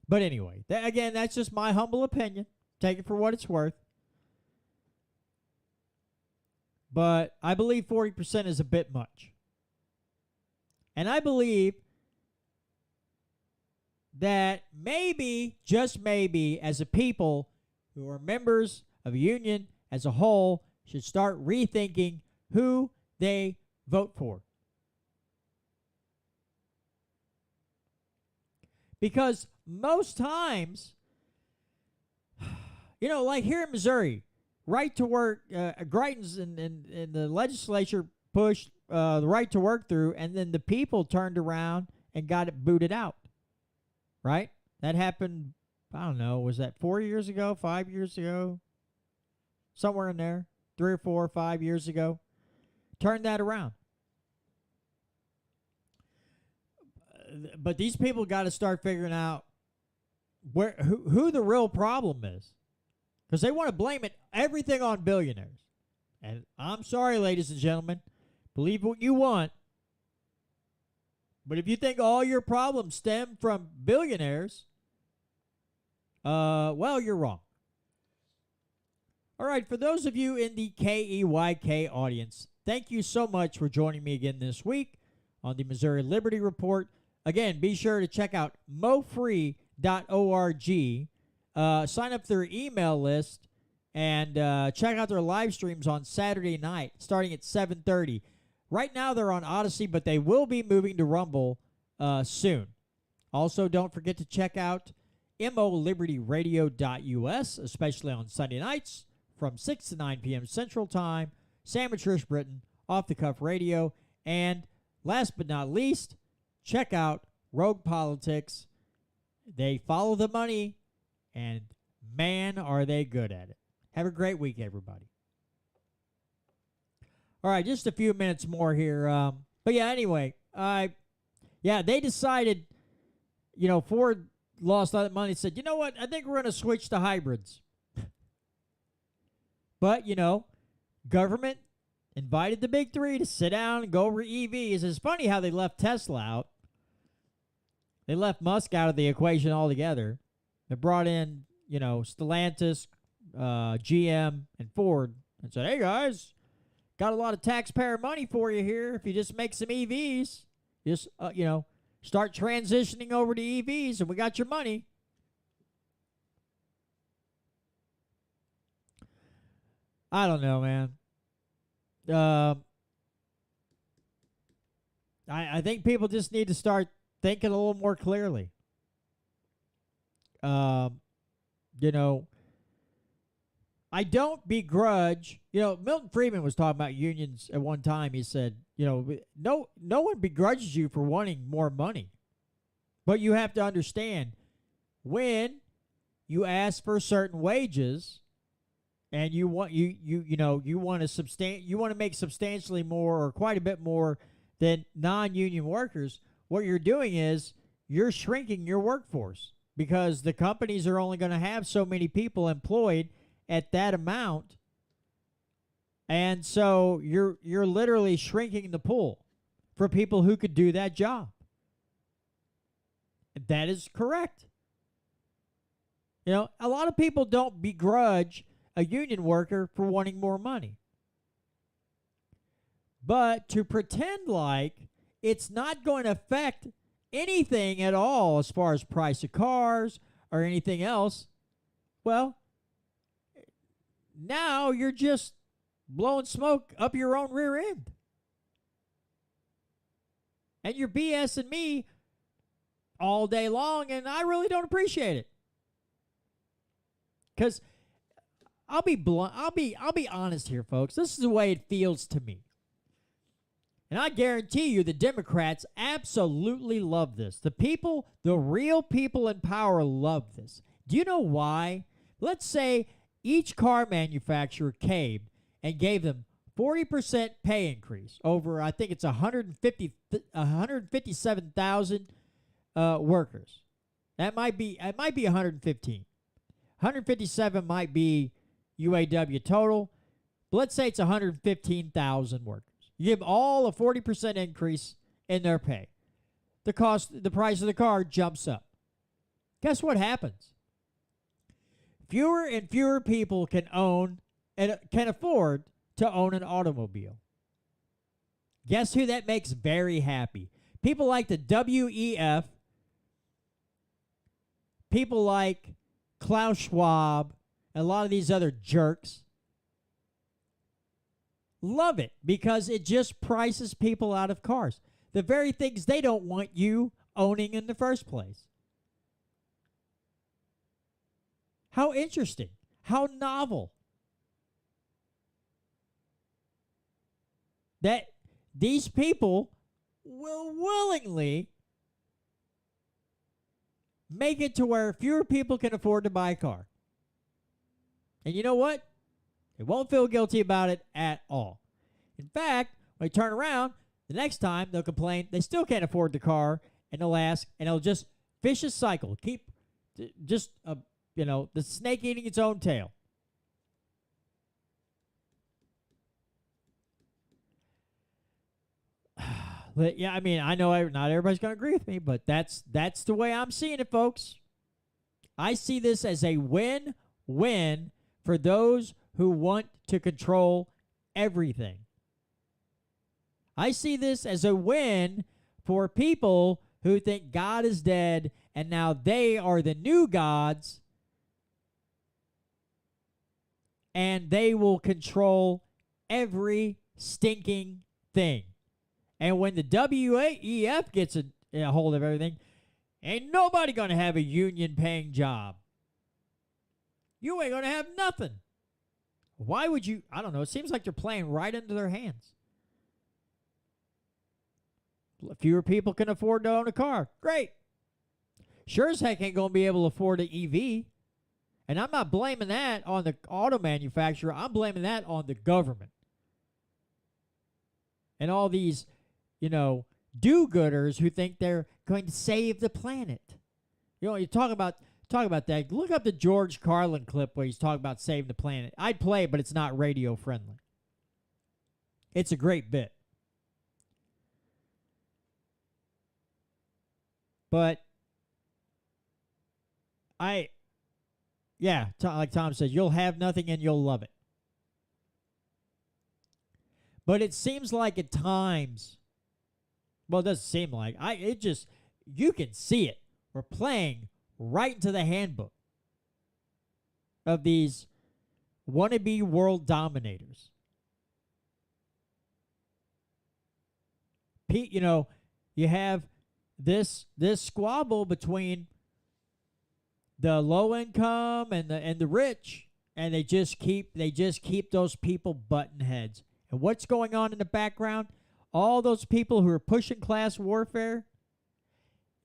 But anyway, again, that's just my humble opinion. Take it for what it's worth. But I believe 40% is a bit much. And I believe that maybe, just maybe, as a people who are members of a union as a whole, should start rethinking who they vote for. Because most times, you know, like here in Missouri, right to work, Greitens in the legislature pushed the right to work through, and then the people turned around and got it booted out. Right? That happened, I don't know, was that 4 years ago, 5 years ago? Somewhere in there, 3 or 4 or 5 years ago. Turned that around. But these people got to start figuring out who the real problem is. Because they want to blame everything on billionaires. And I'm sorry, ladies and gentlemen. Believe what you want. But if you think all your problems stem from billionaires, well, you're wrong. All right, for those of you in the KEYK audience, thank you so much for joining me again this week on the Missouri Liberty Report. Again, be sure to check out mofree.org. Sign up for their email list and check out their live streams on Saturday night starting at 7:30. Right now they're on Odyssey, but they will be moving to Rumble soon. Also, don't forget to check out MOLibertyRadio.us, especially on Sunday nights from 6 to 9 p.m. Central Time. Sam and Trish Britton, Off the Cuff Radio. And last but not least, check out Rogue Politics. They follow the money, and man, are they good at it. Have a great week, everybody. All right, just a few minutes more here. But yeah, anyway, they decided, you know, Ford lost all that money and said, you know what, I think we're going to switch to hybrids. But, you know, government invited the big 3 to sit down and go over EVs. It's funny how they left Tesla out. They left Musk out of the equation altogether. They brought in, you know, Stellantis, GM, and Ford and said, hey, guys, got a lot of taxpayer money for you here. If you just make some EVs, just, you know, start transitioning over to EVs, and we got your money. I don't know, man. I think people just need to start thinking a little more clearly. You know, I don't begrudge, you know, Milton Friedman was talking about unions at one time. He said, you know, no one begrudges you for wanting more money. But you have to understand, when you ask for certain wages, and you want you want to make substantially more or quite a bit more than non-union workers, what you're doing is you're shrinking your workforce because the companies are only going to have so many people employed at that amount. And so you're literally shrinking the pool for people who could do that job. That is correct. You know, a lot of people don't begrudge a union worker for wanting more money. But to pretend like it's not going to affect anything at all as far as price of cars or anything else, well, now you're just blowing smoke up your own rear end. And you're BSing me all day long, and I really don't appreciate it. Because I'll be blunt, I'll be honest here, folks. This is the way it feels to me. And I guarantee you the Democrats absolutely love this. The people, the real people in power love this. Do you know why? Let's say each car manufacturer caved and gave them 40% pay increase over, I think it's 157,000 workers. It might be 115. 157 might be UAW total. But let's say it's 115,000 workers. You give all a 40% increase in their pay. The price of the car jumps up. Guess what happens? Fewer and fewer people can own and can afford to own an automobile. Guess who that makes very happy? People like the WEF, people like Klaus Schwab, and a lot of these other jerks love it because it just prices people out of cars. The very things they don't want you owning in the first place. How interesting. How novel. That these people will willingly make it to where fewer people can afford to buy a car. And you know what? They won't feel guilty about it at all. In fact, when they turn around, the next time they'll complain they still can't afford the car, and they'll ask, and it'll just vicious cycle. Keep just the snake eating its own tail. Yeah, I mean, I know not everybody's going to agree with me, but that's the way I'm seeing it, folks. I see this as a win-win for those who want to control everything. I see this as a win for people who think God is dead and now they are the new gods and they will control every stinking thing. And when the WEF gets a hold of everything, ain't nobody going to have a union-paying job. You ain't going to have nothing. Why would you? I don't know. It seems like they're playing right into their hands. Fewer people can afford to own a car. Great. Sure as heck ain't going to be able to afford an EV. And I'm not blaming that on the auto manufacturer. I'm blaming that on the government. And all these, do-gooders who think they're going to save the planet. You talk about that. Look up the George Carlin clip where he's talking about saving the planet. I'd play it, but it's not radio friendly. It's a great bit. But like Tom says, you'll have nothing and you'll love it. But it seems like at times, well, it doesn't seem like, you can see it. We're playing right into the handbook of these wannabe world dominators. You have this squabble between the low income and the rich, and they just keep those people butting heads. And what's going on in the background? All those people who are pushing class warfare.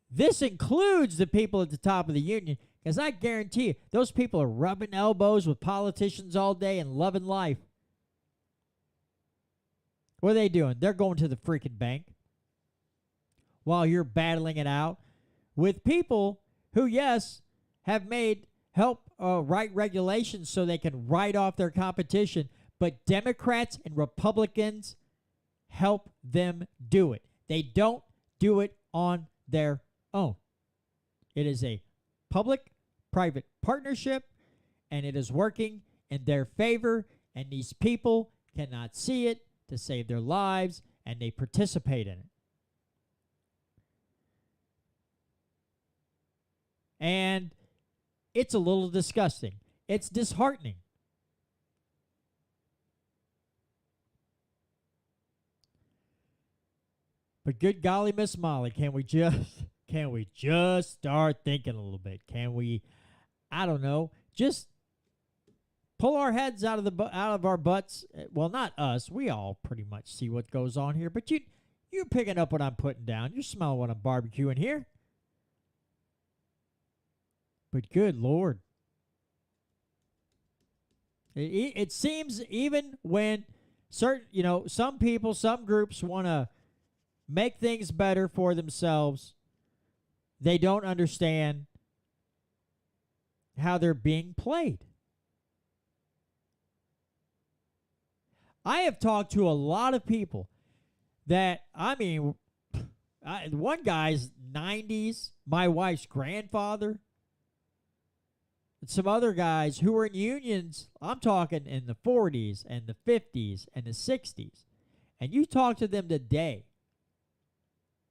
This includes the people at the top of the union, Because I guarantee you, those people are rubbing elbows with politicians all day and loving life. What are they doing? They're going to the freaking bank while you're battling it out with people who, yes, have help write regulations so they can write off their competition, but Democrats and Republicans help them do it. They don't do it on their own. It is a public-private partnership, and it is working in their favor, and these people cannot see it to save their lives, and they participate in it. And it's a little disgusting. It's disheartening. But good golly, Miss Molly, can we just start thinking a little bit? Can we, I don't know, just pull our heads out of our butts? Well, not us. We all pretty much see what goes on here. But you're picking up what I'm putting down. You're smelling what I'm barbecuing here. But good Lord. It seems even when certain, some people, some groups want to make things better for themselves, they don't understand how they're being played. I have talked to a lot of people that, one guy's 90s, my wife's grandfather, and some other guys who were in unions, I'm talking in the 40s and the 50s and the 60s. And you talk to them today,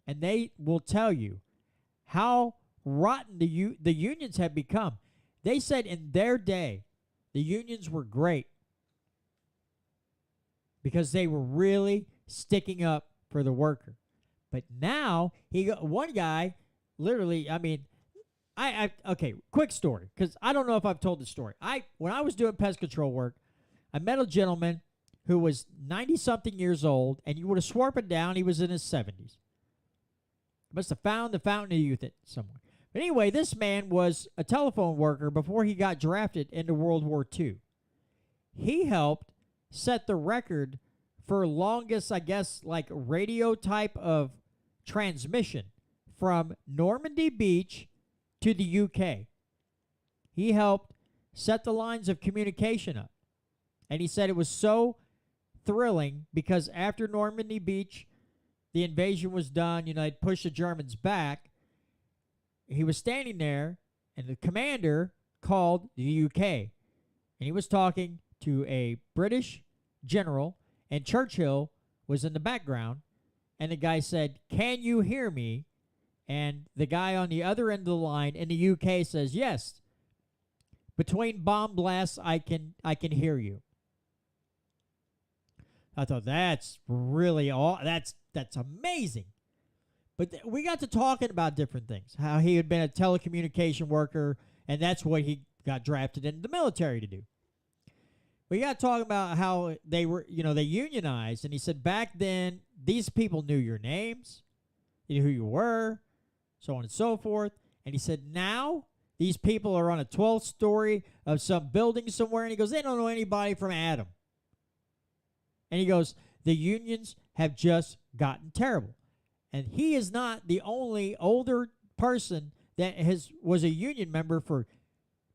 and they will tell you how rotten the unions have become. They said in their day, the unions were great because they were really sticking up for the worker. But now, one guy, literally, okay, quick story, because I don't know if I've told the story. When I was doing pest control work, I met a gentleman who was 90-something years old, and you would have sworn it down he was in his 70s. Must have found the fountain of youth somewhere. But anyway, this man was a telephone worker before he got drafted into World War II. He helped set the record for longest, I guess, like radio type of transmission from Normandy Beach to the UK. He helped set the lines of communication up. And he said it was so thrilling because after Normandy Beach, the invasion was done, they'd pushed the Germans back. He was standing there, and the commander called the UK. And he was talking to a British general, and Churchill was in the background. And the guy said, "Can you hear me?" And the guy on the other end of the line in the UK says, "Yes. Between bomb blasts, I can hear you." I thought that's really that's amazing. But we got to talking about different things. How he had been a telecommunication worker, and that's what he got drafted into the military to do. We got talking about how they were, they unionized, and he said back then these people knew your names, they knew who you were, so on and so forth. And he said now these people are on a 12th story of some building somewhere, and he goes, they don't know anybody from Adam. And he goes, the unions have just gotten terrible. And he is not the only older person that was a union member for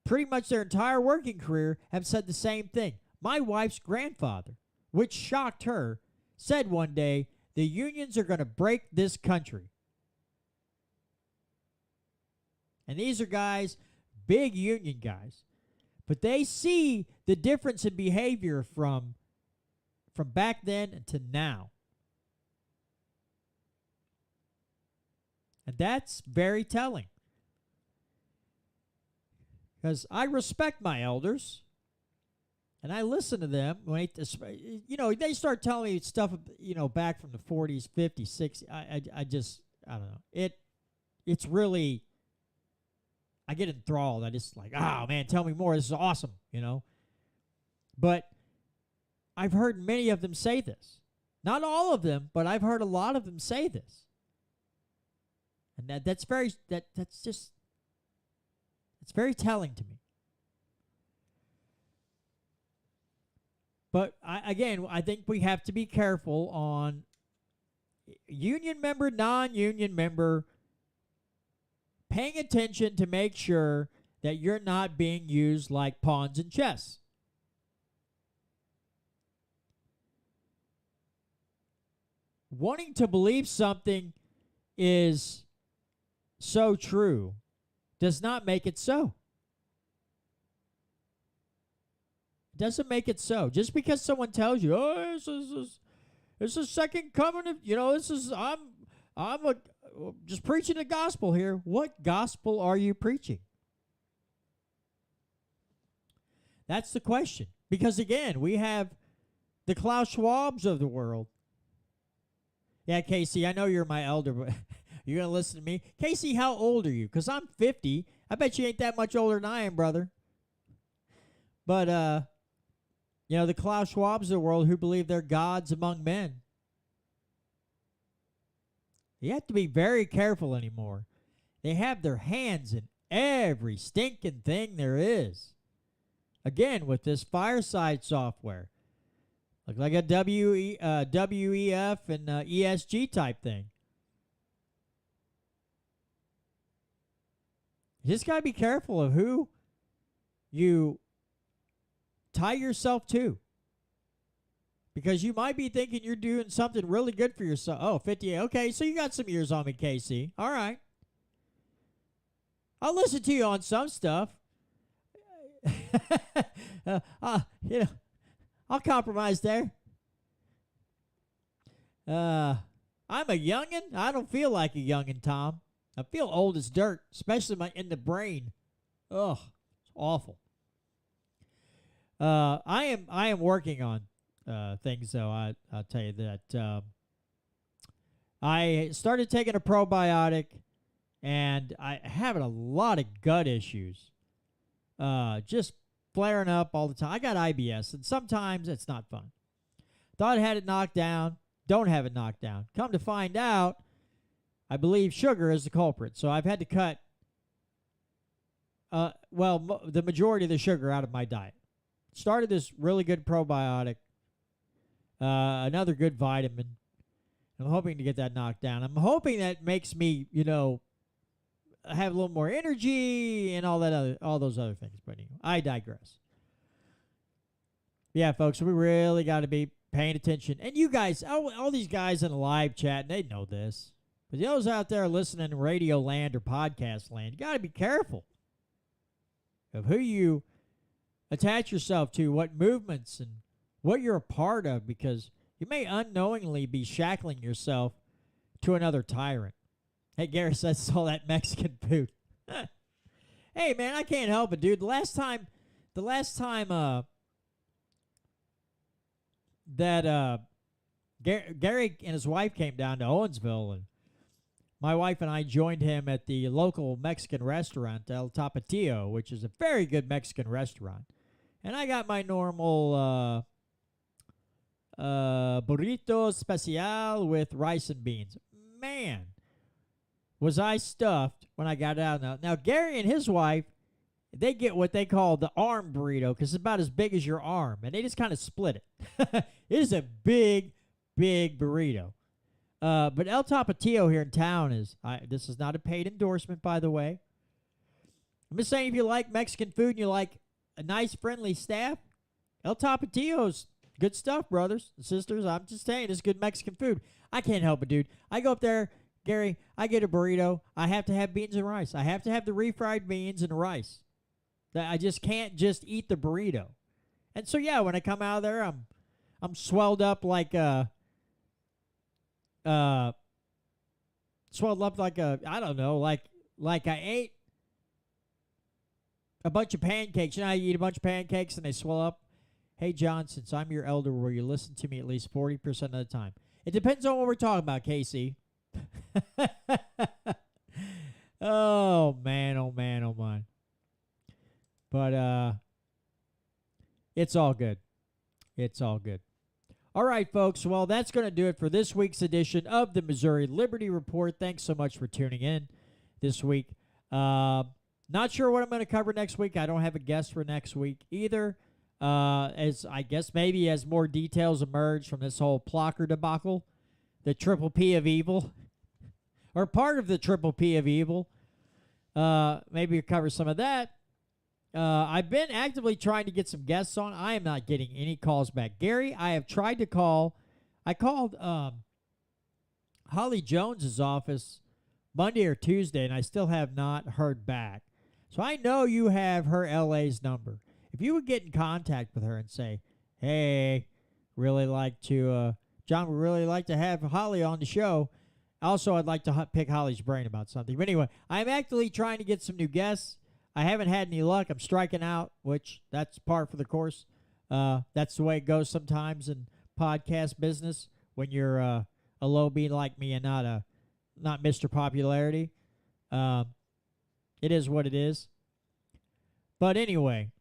pretty much their entire working career have said the same thing. My wife's grandfather, which shocked her, said one day, the unions are going to break this country. And these are guys, big union guys. But they see the difference in behavior from back then to now. And that's very telling. Because I respect my elders. And I listen to them. When they start telling me stuff, back from the 40s, 50s, 60s. I don't know. It's really, I get enthralled. I just like, oh, man, tell me more. This is awesome, But I've heard many of them say this. Not all of them, but I've heard a lot of them say this. And that's just, It's very telling to me. But I think we have to be careful on union member, non-union member, paying attention to make sure that you're not being used like pawns in chess. Wanting to believe something is so true does not make it so. Doesn't make it so. Just because someone tells you, "Oh, this is second coming of," this is just preaching the gospel here. What gospel are you preaching? That's the question. Because again, we have the Klaus Schwabs of the world. Yeah, Casey, I know you're my elder, but you're going to listen to me. Casey, how old are you? Because I'm 50. I bet you ain't that much older than I am, brother. But, the Klaus Schwabs of the world who believe they're gods among men. You have to be very careful anymore. They have their hands in every stinking thing there is. Again, with this Fireside software. Look like a WEF and ESG type thing. You just got to be careful of who you tie yourself to. Because you might be thinking you're doing something really good for yourself. Oh, 58. Okay, so you got some years on me, Casey. All right. I'll listen to you on some stuff. I'll compromise there. I'm a youngin'. I don't feel like a youngin', Tom. I feel old as dirt, especially in the brain. Ugh, it's awful. I am working on things, though. I'll tell you that. I started taking a probiotic, and I having a lot of gut issues. Just flaring up all the time. I got IBS, and sometimes it's not fun. Thought I had it knocked down. Don't have it knocked down. Come to find out, I believe sugar is the culprit. So I've had to cut, the majority of the sugar out of my diet. Started this really good probiotic, another good vitamin. I'm hoping to get that knocked down. I'm hoping that makes me, have a little more energy and all those other things. But anyway, I digress. Yeah, folks, we really got to be paying attention. And you guys, all these guys in the live chat, they know this. But those out there listening in radio land or podcast land, you got to be careful of who you attach yourself to, what movements and what you're a part of, because you may unknowingly be shackling yourself to another tyrant. Hey, Gary says it's all that Mexican food. Hey, man, I can't help it, dude. The last time that Gary and his wife came down to Owensville, and my wife and I joined him at the local Mexican restaurant, El Tapatio, which is a very good Mexican restaurant. And I got my normal burrito especial with rice and beans. Man, was I stuffed when I got out. Now, Gary and his wife, they get what they call the arm burrito, because it's about as big as your arm, and they just kind of split it. It is a big, big burrito. But El Tapatio here in town this is not a paid endorsement, by the way. I'm just saying, if you like Mexican food and you like a nice, friendly staff, El Tapatio's good stuff, brothers and sisters. I'm just saying, it's good Mexican food. I can't help it, dude. I go up there, Gary, I get a burrito. I have to have beans and rice. I have to have the refried beans and rice. I just can't just eat the burrito. And so, yeah, when I come out of there, I'm swelled up like I don't know, like I ate a bunch of pancakes. You eat a bunch of pancakes and they swell up. Hey, John, since I'm your elder, will you listen to me at least 40% of the time? It depends on what we're talking about, Casey. Oh, man, oh, man, oh, man. But it's all good. It's all good. All right, folks. Well, that's going to do it for this week's edition of the Missouri Liberty Report. Thanks so much for tuning in this week. Not sure what I'm going to cover next week. I don't have a guest for next week either. As I guess maybe as more details emerge from this whole Plocher debacle, the triple P of evil, or part of the triple P of evil. Maybe we'll cover some of that. I've been actively trying to get some guests on. I am not getting any calls back. Gary, I have tried to call. I called Holly Jones's office Monday or Tuesday, and I still have not heard back. So I know you have her LA's number. If you would get in contact with her and say, hey, really like to, John would really like to have Holly on the show. Also, I'd like to pick Holly's brain about something. But anyway, I'm actively trying to get some new guests. I haven't had any luck. I'm striking out, which that's par for the course. That's the way it goes sometimes in podcast business when you're a low B like me and not Mr. Popularity. It is what it is. But anyway,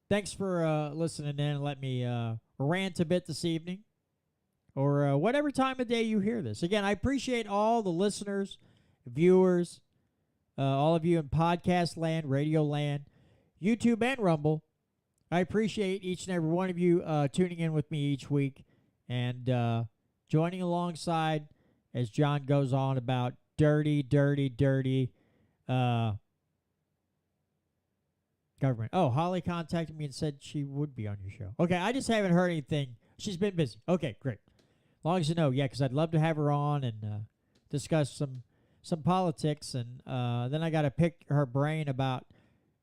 thanks for listening in and let me rant a bit this evening or whatever time of day you hear this. Again, I appreciate all the listeners, viewers, all of you in podcast land, radio land, YouTube, and Rumble. I appreciate each and every one of you tuning in with me each week and joining alongside as John goes on about dirty government. Oh, Holly contacted me and said she would be on your show. Okay, I just haven't heard anything. She's been busy. Okay, great. As long as you know, yeah, because I'd love to have her on and discuss some politics. And then I got to pick her brain about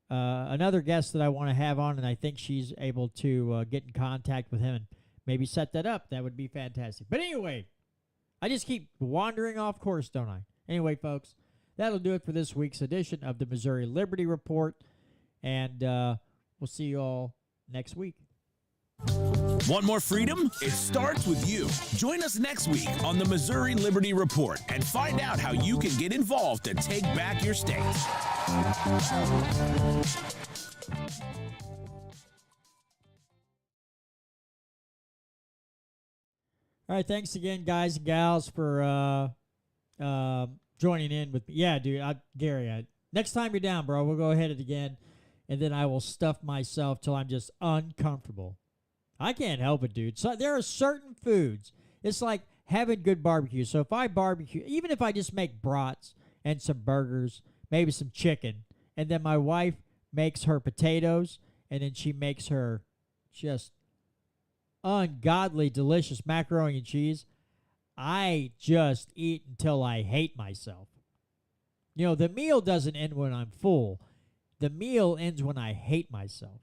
another guest that I want to have on, and I think she's able to get in contact with him and maybe set that up. That would be fantastic. But anyway, I just keep wandering off course, don't I? Anyway, folks, that'll do it for this week's edition of the Missouri Liberty Report. And we'll see you all next week. Want more freedom? It starts with you. Join us next week on the Missouri Liberty Report and find out how you can get involved to take back your state. All right, thanks again, guys and gals, for joining in with me. Yeah, dude, Gary, next time you're down, bro, we'll go ahead it again. And then I will stuff myself till I'm just uncomfortable. I can't help it, dude. So there are certain foods. It's like having good barbecue. So if I barbecue, even if I just make brats and some burgers, maybe some chicken, and then my wife makes her potatoes, and then she makes her just ungodly delicious macaroni and cheese, I just eat until I hate myself. You know, the meal doesn't end when I'm full. The meal ends when I hate myself.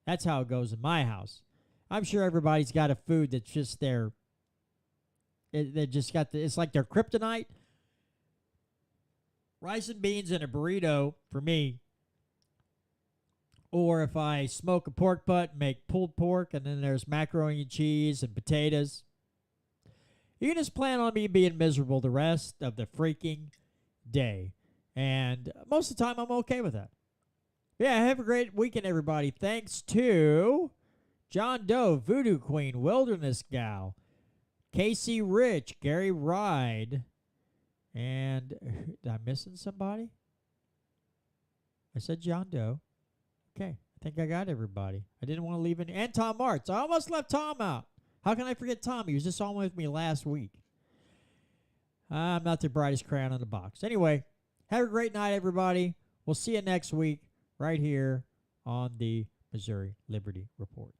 That's how it goes in my house. I'm sure everybody's got a food that's just their, they just got it's like their kryptonite. Rice and beans and a burrito for me. Or if I smoke a pork butt, make pulled pork, and then there's macaroni and cheese and potatoes. You can just plan on me being miserable the rest of the freaking day. And most of the time, I'm okay with that. Yeah, have a great weekend, everybody. Thanks to John Doe, Voodoo Queen, Wilderness Gal, Casey Rich, Gary Ride, and am I missing somebody? I said John Doe. Okay, I think I got everybody. I didn't want to leave any. And Tom Martz. I almost left Tom out. How can I forget Tom? He was just on with me last week. I'm not the brightest crayon in the box. Anyway, have a great night, everybody. We'll see you next week right here on the Missouri Liberty Report.